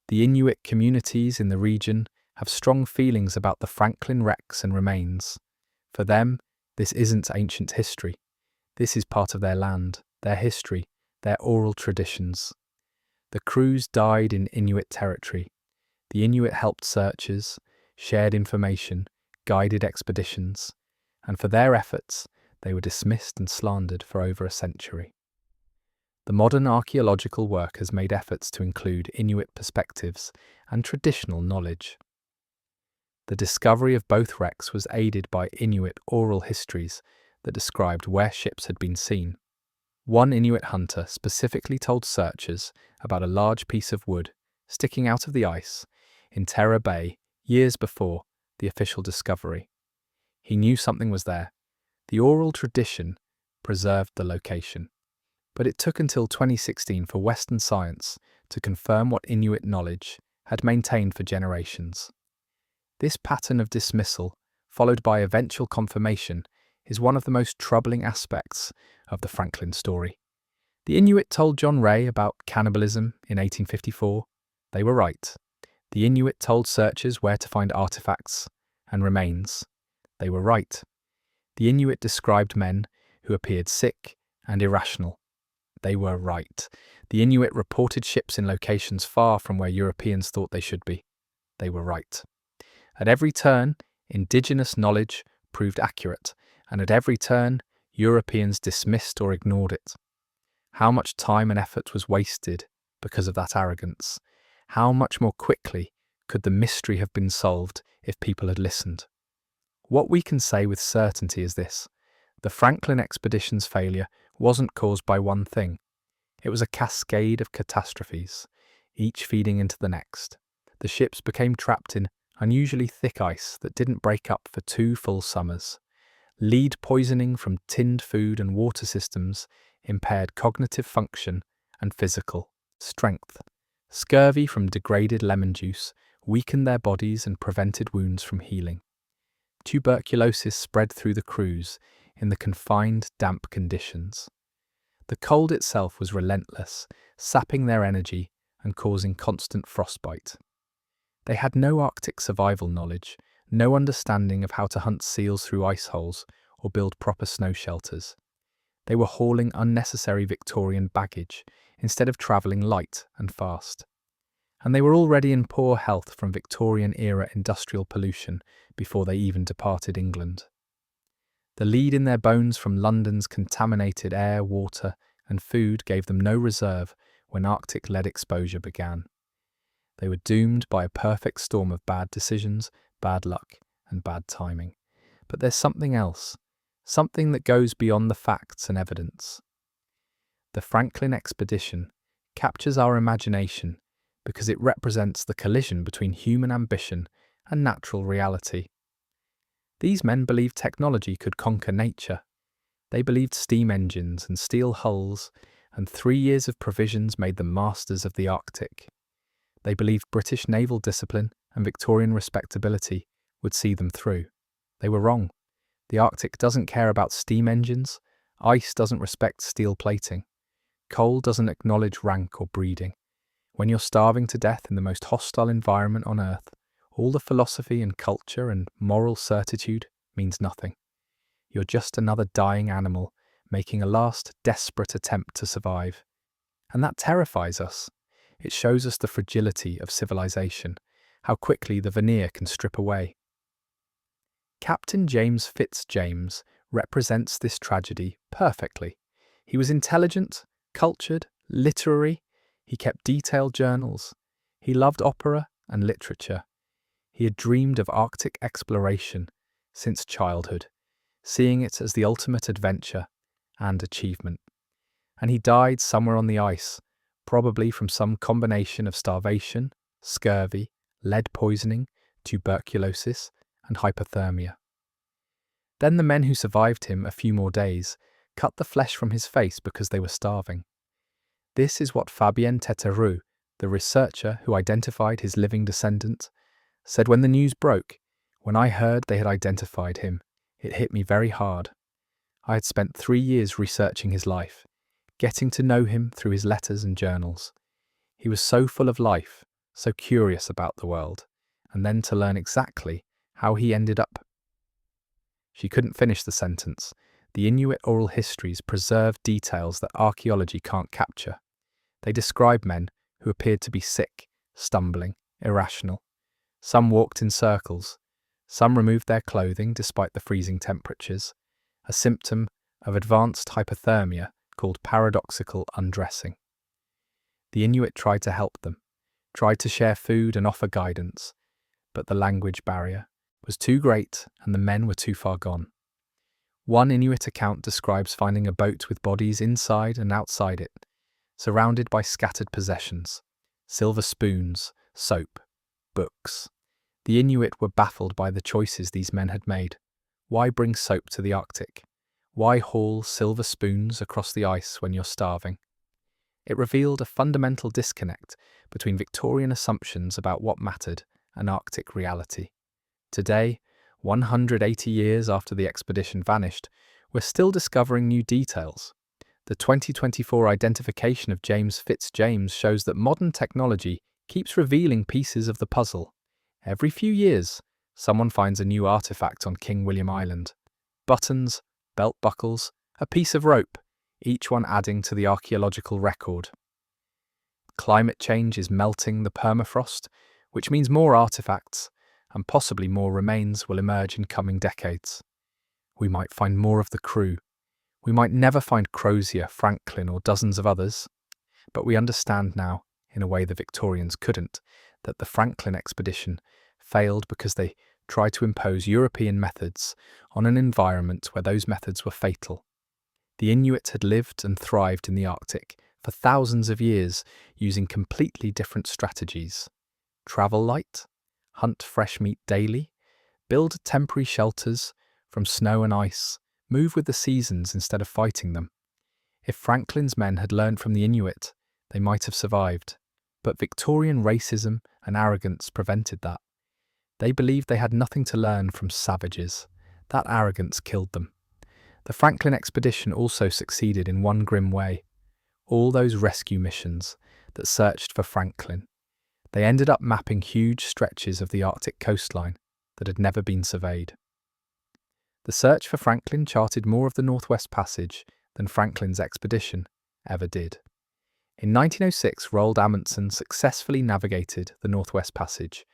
The Inuit communities in the region have strong feelings about the Franklin wrecks and remains. For them, this isn't ancient history. This is part of their land, their history, their oral traditions. The crews died in Inuit territory. The Inuit helped searchers, shared information, guided expeditions, and for their efforts, they were dismissed and slandered for over a century. The modern archaeological work has made efforts to include Inuit perspectives and traditional knowledge. The discovery of both wrecks was aided by Inuit oral histories that described where ships had been seen. One Inuit hunter specifically told searchers about a large piece of wood sticking out of the ice in Terror Bay years before the official discovery. He knew something was there. The oral tradition preserved the location. But it took until 2016 for Western science to confirm what Inuit knowledge had maintained for generations. This pattern of dismissal, followed by eventual confirmation, is one of the most troubling aspects of the Franklin story. The Inuit told John Ray about cannibalism in 1854. They were right. The Inuit told searchers where to find artifacts and remains. They were right. The Inuit described men who appeared sick and irrational. They were right. The Inuit reported ships in locations far from where Europeans thought they should be. They were right. At every turn, indigenous knowledge proved accurate, and at every turn, Europeans dismissed or ignored it. How much time and effort was wasted because of that arrogance? How much more quickly could the mystery have been solved if people had listened? What we can say with certainty is this: the Franklin expedition's failure wasn't caused by one thing. It was a cascade of catastrophes, each feeding into the next. The ships became trapped in unusually thick ice that didn't break up for 2 full summers. Lead poisoning from tinned food and water systems impaired cognitive function and physical strength. Scurvy from degraded lemon juice weakened their bodies and prevented wounds from healing. Tuberculosis spread through the crews in the confined, damp conditions. The cold itself was relentless, sapping their energy and causing constant frostbite. They had no Arctic survival knowledge, no understanding of how to hunt seals through ice holes or build proper snow shelters. They were hauling unnecessary Victorian baggage instead of travelling light and fast. And they were already in poor health from Victorian-era industrial pollution before they even departed England. The lead in their bones from London's contaminated air, water, and food gave them no reserve when Arctic lead exposure began. They were doomed by a perfect storm of bad decisions, bad luck, and bad timing. But there's something else, something that goes beyond the facts and evidence. The Franklin expedition captures our imagination because it represents the collision between human ambition and natural reality. These men believed technology could conquer nature. They believed steam engines and steel hulls and 3 years of provisions made them masters of the Arctic. They believed British naval discipline and Victorian respectability would see them through. They were wrong. The Arctic doesn't care about steam engines, ice doesn't respect steel plating, coal doesn't acknowledge rank or breeding. When you're starving to death in the most hostile environment on Earth, all the philosophy and culture and moral certitude means nothing. You're just another dying animal making a last desperate attempt to survive. And that terrifies us. It shows us the fragility of civilization, how quickly the veneer can strip away. Captain James Fitzjames represents this tragedy perfectly. He was intelligent, cultured, literary. He kept detailed journals. He loved opera and literature. He had dreamed of Arctic exploration since childhood, seeing it as the ultimate adventure and achievement. And he died somewhere on the ice, probably from some combination of starvation, scurvy, lead poisoning, tuberculosis, and hypothermia. Then the men who survived him a few more days cut the flesh from his face because they were starving. This is what Fabien Teteroux, the researcher who identified his living descendant, said when the news broke. When I heard they had identified him, it hit me very hard. I had spent 3 years researching his life, getting to know him through his letters and journals. He was so full of life, so curious about the world, and then to learn exactly how he ended up. She couldn't finish the sentence. The Inuit oral histories preserve details that archaeology can't capture. They describe men who appeared to be sick, stumbling, irrational. Some walked in circles. Some removed their clothing despite the freezing temperatures, a symptom of advanced hypothermia called paradoxical undressing. The Inuit tried to help them, tried to share food and offer guidance, but the language barrier was too great and the men were too far gone. One Inuit account describes finding a boat with bodies inside and outside it, surrounded by scattered possessions, silver spoons, soap, books. The Inuit were baffled by the choices these men had made. Why bring soap to the Arctic? Why haul silver spoons across the ice when you're starving? It revealed a fundamental disconnect between Victorian assumptions about what mattered and Arctic reality. Today, 180 years after the expedition vanished, we're still discovering new details. The 2024 identification of James Fitzjames shows that modern technology keeps revealing pieces of the puzzle. Every few years, someone finds a new artifact on King William Island. Buttons, belt buckles, a piece of rope, each one adding to the archaeological record. Climate change is melting the permafrost, which means more artifacts, and possibly more remains will emerge in coming decades. We might find more of the crew. We might never find Crozier, Franklin, or dozens of others. But we understand now, in a way the Victorians couldn't, that the Franklin expedition failed because they tried to impose European methods on an environment where those methods were fatal. The Inuit had lived and thrived in the Arctic for thousands of years using completely different strategies. Travel light, hunt fresh meat daily, build temporary shelters from snow and ice, move with the seasons instead of fighting them. If Franklin's men had learned from the Inuit, they might have survived. But Victorian racism and arrogance prevented that. They believed they had nothing to learn from savages. That arrogance killed them. The Franklin expedition also succeeded in one grim way. All those rescue missions that searched for Franklin, they ended up mapping huge stretches of the Arctic coastline that had never been surveyed. The search for Franklin charted more of the Northwest Passage than Franklin's expedition ever did. In 1906, Roald Amundsen successfully navigated the Northwest Passage,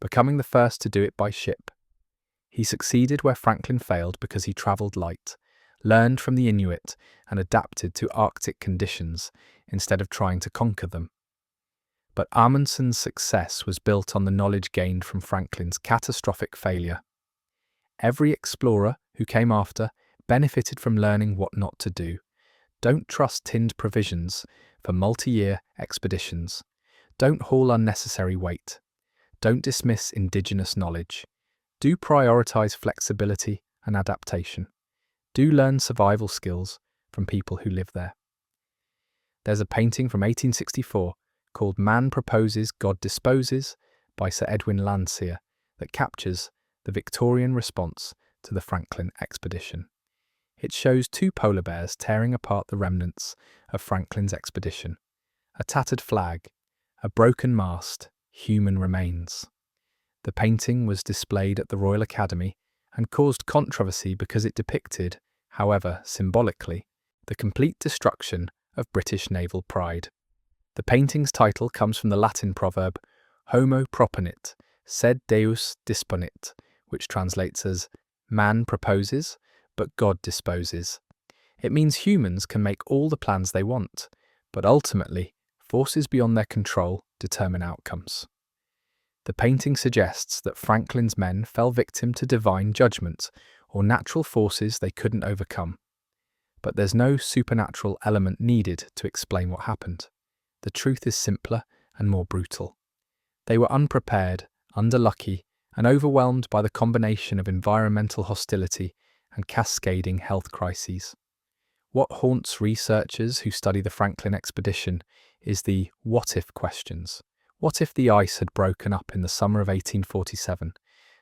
becoming the first to do it by ship. He succeeded where Franklin failed because he travelled light, learned from the Inuit, and adapted to Arctic conditions instead of trying to conquer them. But Amundsen's success was built on the knowledge gained from Franklin's catastrophic failure. Every explorer who came after benefited from learning what not to do. Don't trust tinned provisions for multi-year expeditions. Don't haul unnecessary weight. Don't dismiss indigenous knowledge. Do prioritize flexibility and adaptation. Do learn survival skills from people who live there. There's a painting from 1864 called Man Proposes, God Disposes by Sir Edwin Landseer that captures the Victorian response to the Franklin expedition. It shows two polar bears tearing apart the remnants of Franklin's expedition. A tattered flag, a broken mast, human remains. The painting was displayed at the Royal Academy and caused controversy because it depicted, however symbolically, the complete destruction of British naval pride. The painting's title comes from the Latin proverb Homo proponit, sed Deus disponit, which translates as man proposes, but God disposes. It means humans can make all the plans they want, but ultimately, forces beyond their control determine outcomes. The painting suggests that Franklin's men fell victim to divine judgment or natural forces they couldn't overcome. But there's no supernatural element needed to explain what happened. The truth is simpler and more brutal. They were unprepared, underlucky, and overwhelmed by the combination of environmental hostility and cascading health crises. What haunts researchers who study the Franklin expedition is the what-if questions. What if the ice had broken up in the summer of 1847?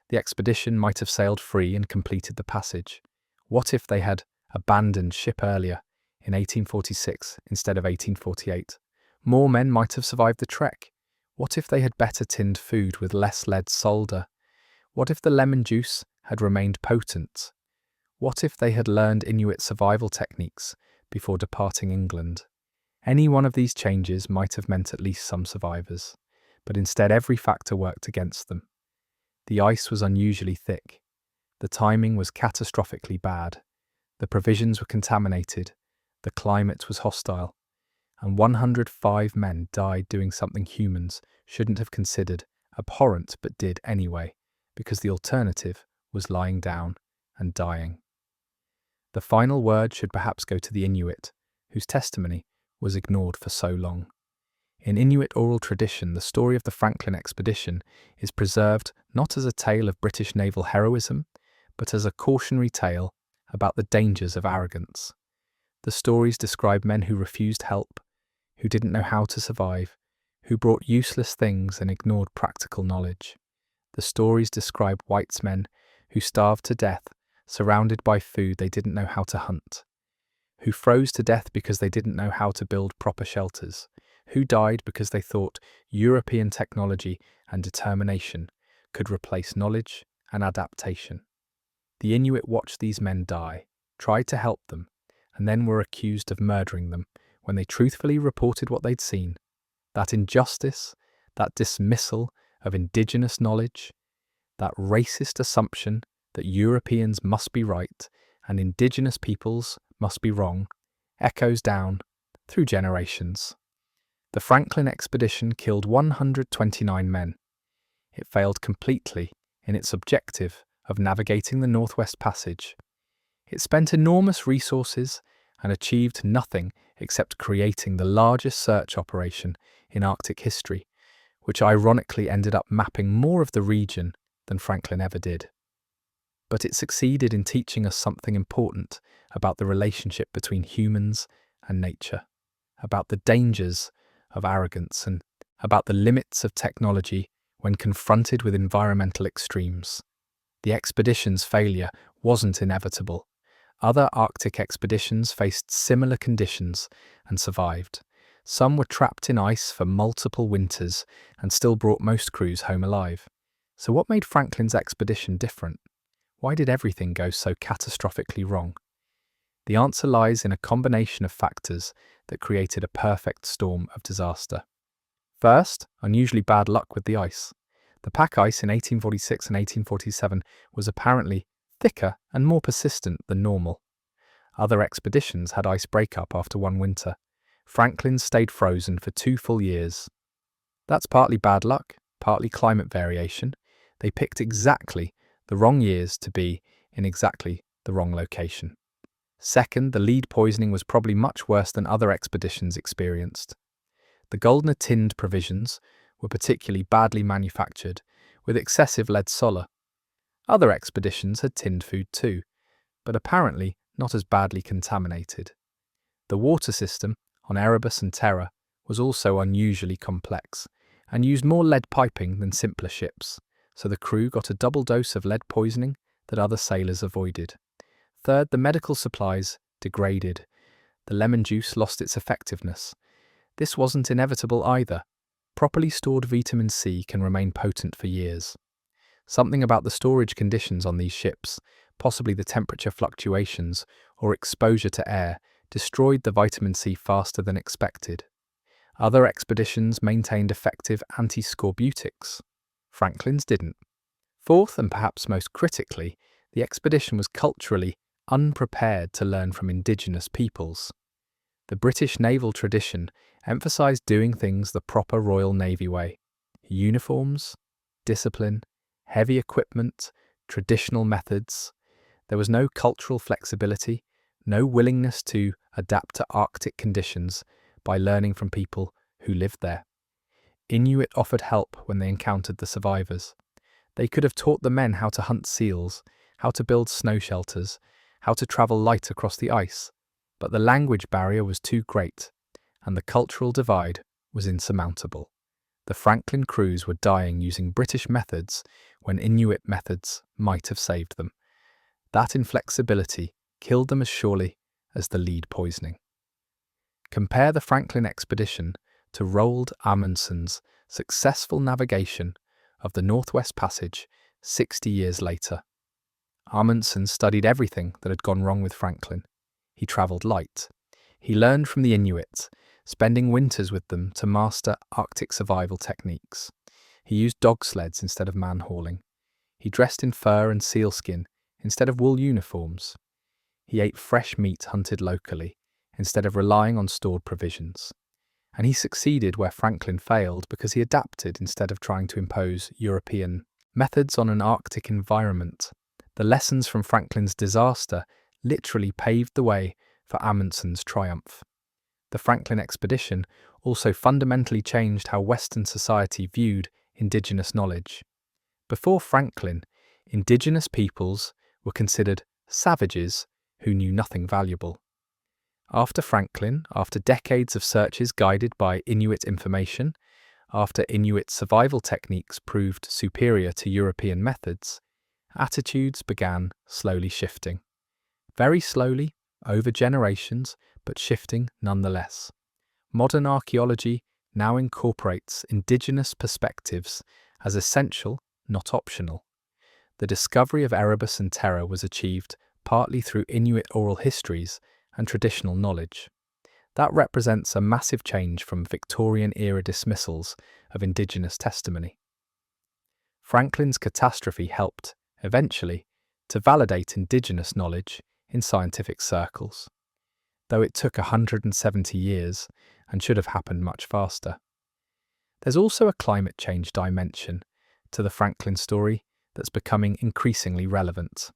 The expedition might have sailed free and completed the passage. What if they had abandoned ship earlier, in 1846 instead of 1848? More men might have survived the trek. What if they had better tinned food with less lead solder? What if the lemon juice had remained potent? What if they had learned Inuit survival techniques before departing England? Any one of these changes might have meant at least some survivors, but instead every factor worked against them. The ice was unusually thick. The timing was catastrophically bad. The provisions were contaminated. The climate was hostile. And 105 men died doing something humans shouldn't have considered abhorrent but did anyway, because the alternative was lying down and dying. The final word should perhaps go to the Inuit, whose testimony was ignored for so long. In Inuit oral tradition, the story of the Franklin expedition is preserved not as a tale of British naval heroism, but as a cautionary tale about the dangers of arrogance. The stories describe men who refused help, who didn't know how to survive, who brought useless things and ignored practical knowledge. The stories describe white men who starved to death, surrounded by food they didn't know how to hunt, who froze to death because they didn't know how to build proper shelters, who died because they thought European technology and determination could replace knowledge and adaptation. The Inuit watched these men die, tried to help them, and then were accused of murdering them when they truthfully reported what they'd seen. That injustice, that dismissal of indigenous knowledge, that racist assumption that Europeans must be right and indigenous peoples must be wrong, echoes down through generations. The Franklin expedition killed 129 men. It failed completely in its objective of navigating the Northwest Passage. It spent enormous resources and achieved nothing except creating the largest search operation in Arctic history, which ironically ended up mapping more of the region than Franklin ever did. But it succeeded in teaching us something important about the relationship between humans and nature, about the dangers of arrogance and about the limits of technology when confronted with environmental extremes. The expedition's failure wasn't inevitable. Other Arctic expeditions faced similar conditions and survived. Some were trapped in ice for multiple winters and still brought most crews home alive. So what made Franklin's expedition different? Why did everything go so catastrophically wrong? The answer lies in a combination of factors that created a perfect storm of disaster. First, unusually bad luck with the ice. The pack ice in 1846 and 1847 was apparently thicker and more persistent than normal. Other expeditions had ice breakup after one winter. Franklin stayed frozen for 2 full years. That's partly bad luck, partly climate variation. They picked exactly the wrong years to be in exactly the wrong location. Second, the lead poisoning was probably much worse than other expeditions experienced. The Goldner tinned provisions were particularly badly manufactured, with excessive lead solor. Other expeditions had tinned food too, but apparently not as badly contaminated. The water system on Erebus and Terror was also unusually complex, and used more lead piping than simpler ships, so the crew got a double dose of lead poisoning that other sailors avoided. Third, the medical supplies degraded. The lemon juice lost its effectiveness. This wasn't inevitable either. Properly stored vitamin C can remain potent for years. Something about the storage conditions on these ships, possibly the temperature fluctuations or exposure to air, destroyed the vitamin C faster than expected. Other expeditions maintained effective anti-scorbutics. Franklin's didn't. Fourth, and perhaps most critically, the expedition was culturally unprepared to learn from indigenous peoples. The British naval tradition emphasised doing things the proper Royal Navy way. Uniforms, discipline, heavy equipment, traditional methods. There was no cultural flexibility, no willingness to adapt to Arctic conditions by learning from people who lived there. Inuit offered help when they encountered the survivors. They could have taught the men how to hunt seals, how to build snow shelters, how to travel light across the ice, but the language barrier was too great, and the cultural divide was insurmountable. The Franklin crews were dying using British methods when Inuit methods might have saved them. That inflexibility killed them as surely as the lead poisoning. Compare the Franklin expedition to Roald Amundsen's successful navigation of the Northwest Passage 60 years later. Amundsen studied everything that had gone wrong with Franklin. He travelled light. He learned from the Inuit, spending winters with them to master Arctic survival techniques. He used dog sleds instead of man-hauling. He dressed in fur and sealskin instead of wool uniforms. He ate fresh meat hunted locally instead of relying on stored provisions. And he succeeded where Franklin failed because he adapted instead of trying to impose European methods on an Arctic environment. The lessons from Franklin's disaster literally paved the way for Amundsen's triumph. The Franklin expedition also fundamentally changed how Western society viewed indigenous knowledge. Before Franklin, indigenous peoples were considered savages who knew nothing valuable. After Franklin, after decades of searches guided by Inuit information, after Inuit survival techniques proved superior to European methods, attitudes began slowly shifting. Very slowly, over generations, but shifting nonetheless. Modern archaeology now incorporates indigenous perspectives as essential, not optional. The discovery of Erebus and Terror was achieved partly through Inuit oral histories and traditional knowledge. That represents a massive change from Victorian-era dismissals of indigenous testimony. Franklin's catastrophe helped, eventually, to validate indigenous knowledge in scientific circles, though it took 170 years and should have happened much faster. There's also a climate change dimension to the Franklin story that's becoming increasingly relevant.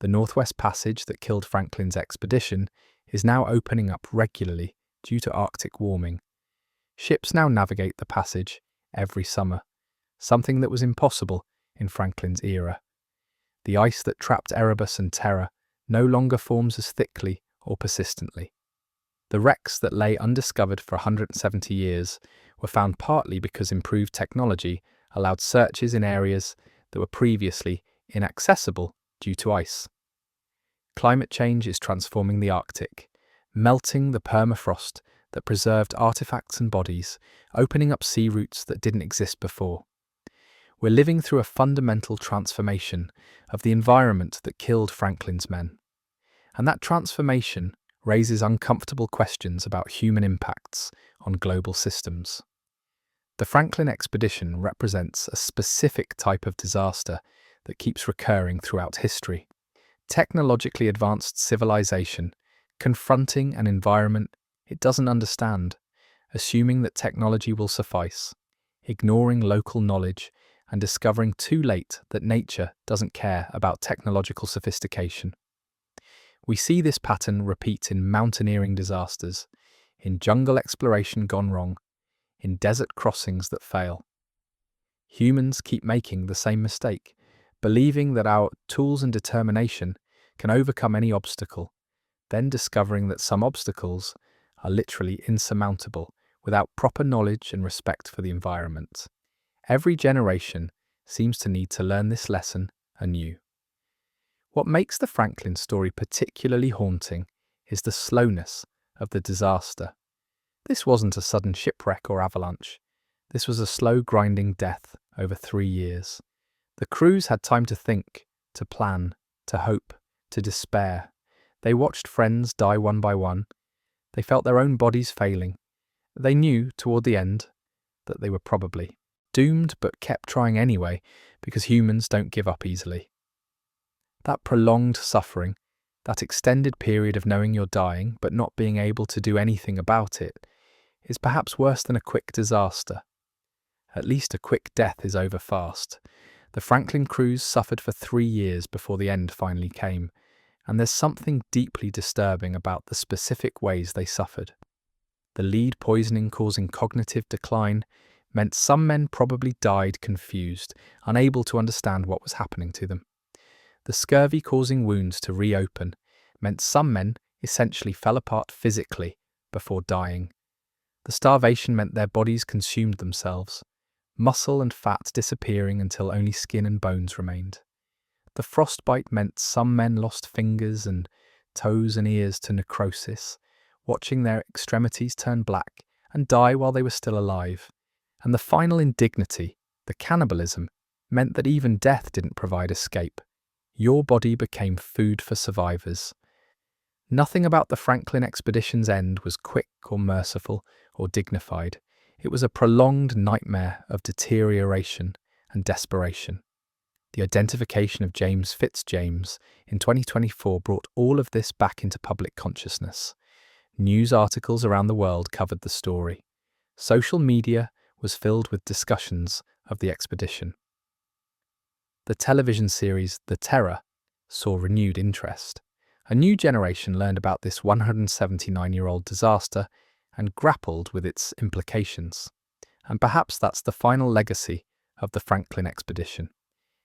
The Northwest Passage that killed Franklin's expedition is now opening up regularly due to Arctic warming. Ships now navigate the passage every summer, something that was impossible in Franklin's era. The ice that trapped Erebus and Terror no longer forms as thickly or persistently. The wrecks that lay undiscovered for 170 years were found partly because improved technology allowed searches in areas that were previously inaccessible due to ice. Climate change is transforming the Arctic, melting the permafrost that preserved artifacts and bodies, opening up sea routes that didn't exist before. We're living through a fundamental transformation of the environment that killed Franklin's men. And that transformation raises uncomfortable questions about human impacts on global systems. The Franklin expedition represents a specific type of disaster that keeps recurring throughout history. Technologically advanced civilization confronting an environment it doesn't understand, assuming that technology will suffice, ignoring local knowledge and discovering too late that nature doesn't care about technological sophistication. We see this pattern repeat in mountaineering disasters, in jungle exploration gone wrong, in desert crossings that fail. Humans keep making the same mistake, believing that our tools and determination can overcome any obstacle, then discovering that some obstacles are literally insurmountable without proper knowledge and respect for the environment. Every generation seems to need to learn this lesson anew. What makes the Franklin story particularly haunting is the slowness of the disaster. This wasn't a sudden shipwreck or avalanche. This was a slow, grinding death over 3 years. The crews had time to think, to plan, to hope, to despair. They watched friends die one by one. They felt their own bodies failing. They knew, toward the end, that they were probably doomed, but kept trying anyway, because humans don't give up easily. That prolonged suffering, that extended period of knowing you're dying but not being able to do anything about it, is perhaps worse than a quick disaster. At least a quick death is over fast. The Franklin crews suffered for 3 years before the end finally came, and there's something deeply disturbing about the specific ways they suffered. The lead poisoning causing cognitive decline meant some men probably died confused, unable to understand what was happening to them. The scurvy causing wounds to reopen meant some men essentially fell apart physically before dying. The starvation meant their bodies consumed themselves, muscle and fat disappearing until only skin and bones remained. The frostbite meant some men lost fingers and toes and ears to necrosis, watching their extremities turn black and die while they were still alive. And the final indignity, the cannibalism, meant that even death didn't provide escape. Your body became food for survivors. Nothing about the Franklin expedition's end was quick or merciful or dignified. It was a prolonged nightmare of deterioration and desperation. The identification of James Fitzjames in 2024 brought all of this back into public consciousness. News articles around the world covered the story. Social media was filled with discussions of the expedition. The television series The Terror saw renewed interest. A new generation learned about this 179-year-old disaster and grappled with its implications. And perhaps that's the final legacy of the Franklin expedition.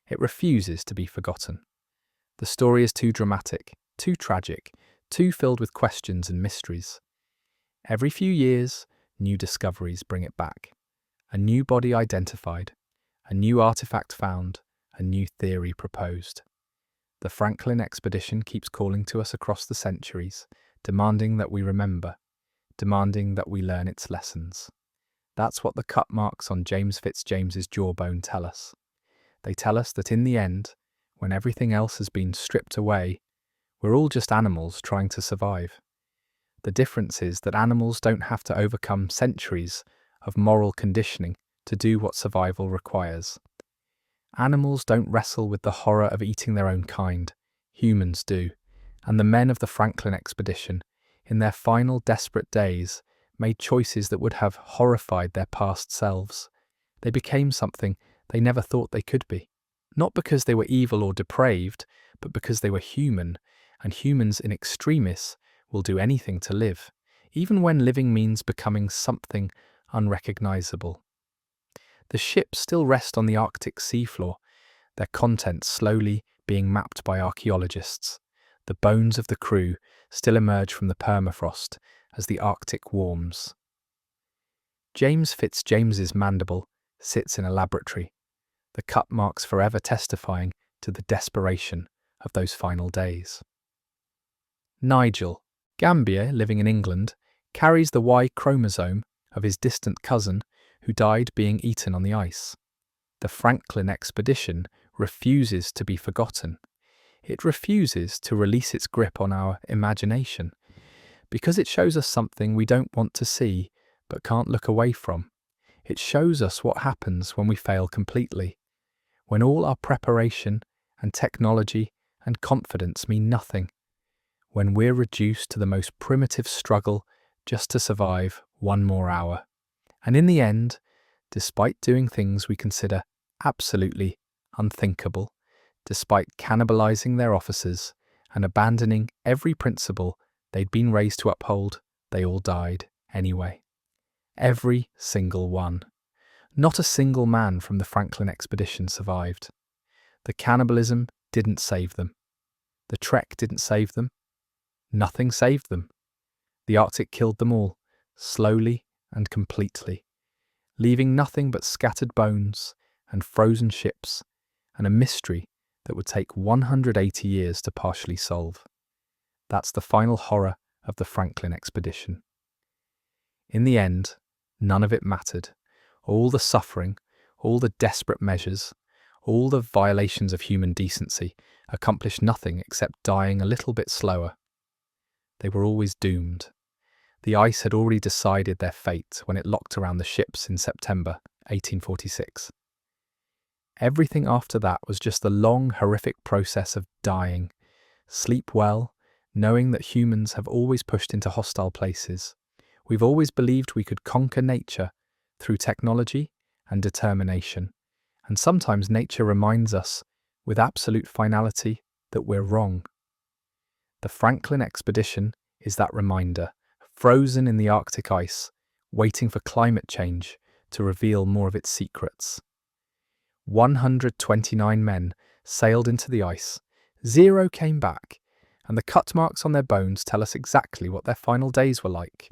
It refuses to be forgotten. The story is too dramatic, too tragic, too filled with questions and mysteries. Every few years, new discoveries bring it back. A new body identified, a new artifact found, a new theory proposed. The Franklin expedition keeps calling to us across the centuries, demanding that we remember, demanding that we learn its lessons. That's what the cut marks on James Fitzjames's jawbone tell us. They tell us that in the end, when everything else has been stripped away, we're all just animals trying to survive. The difference is that animals don't have to overcome centuries of moral conditioning to do what survival requires. Animals don't wrestle with the horror of eating their own kind. Humans do. And the men of the Franklin expedition, in their final desperate days, made choices that would have horrified their past selves. They became something they never thought they could be. Not because they were evil or depraved, but because they were human, and humans in extremis will do anything to live, even when living means becoming something unrecognizable. The ships still rest on the Arctic seafloor, their contents slowly being mapped by archaeologists. The bones of the crew still emerge from the permafrost as the Arctic warms. James Fitzjames's mandible sits in a laboratory, the cut marks forever testifying to the desperation of those final days. Nigel, Gambier, living in England, carries the Y chromosome of his distant cousin who died being eaten on the ice. The Franklin expedition refuses to be forgotten. It refuses to release its grip on our imagination, because it shows us something we don't want to see but can't look away from. It shows us what happens when we fail completely, when all our preparation and technology and confidence mean nothing, when we're reduced to the most primitive struggle just to survive one more hour. And in the end, despite doing things we consider Absolutely unthinkable. Despite cannibalizing their officers and abandoning every principle they'd been raised to uphold, they all died anyway. Every single one. Not a single man from the Franklin expedition survived. The cannibalism didn't save them. The trek didn't save them. Nothing saved them. The Arctic killed them all, slowly and completely, leaving nothing but scattered bones and frozen ships and a mystery that would take 180 years to partially solve. That's the final horror of the Franklin expedition. In the end, none of it mattered. All the suffering, all the desperate measures, all the violations of human decency accomplished nothing except dying a little bit slower. They were always doomed. The ice had already decided their fate when it locked around the ships in September 1846. Everything after that was just the long, horrific process of dying. Sleep well, knowing that humans have always pushed into hostile places. We've always believed we could conquer nature through technology and determination. And sometimes nature reminds us, with absolute finality, that we're wrong. The Franklin expedition is that reminder, frozen in the Arctic ice, waiting for climate change to reveal more of its secrets. 129 men sailed into the ice, 0 came back, and the cut marks on their bones tell us exactly what their final days were like.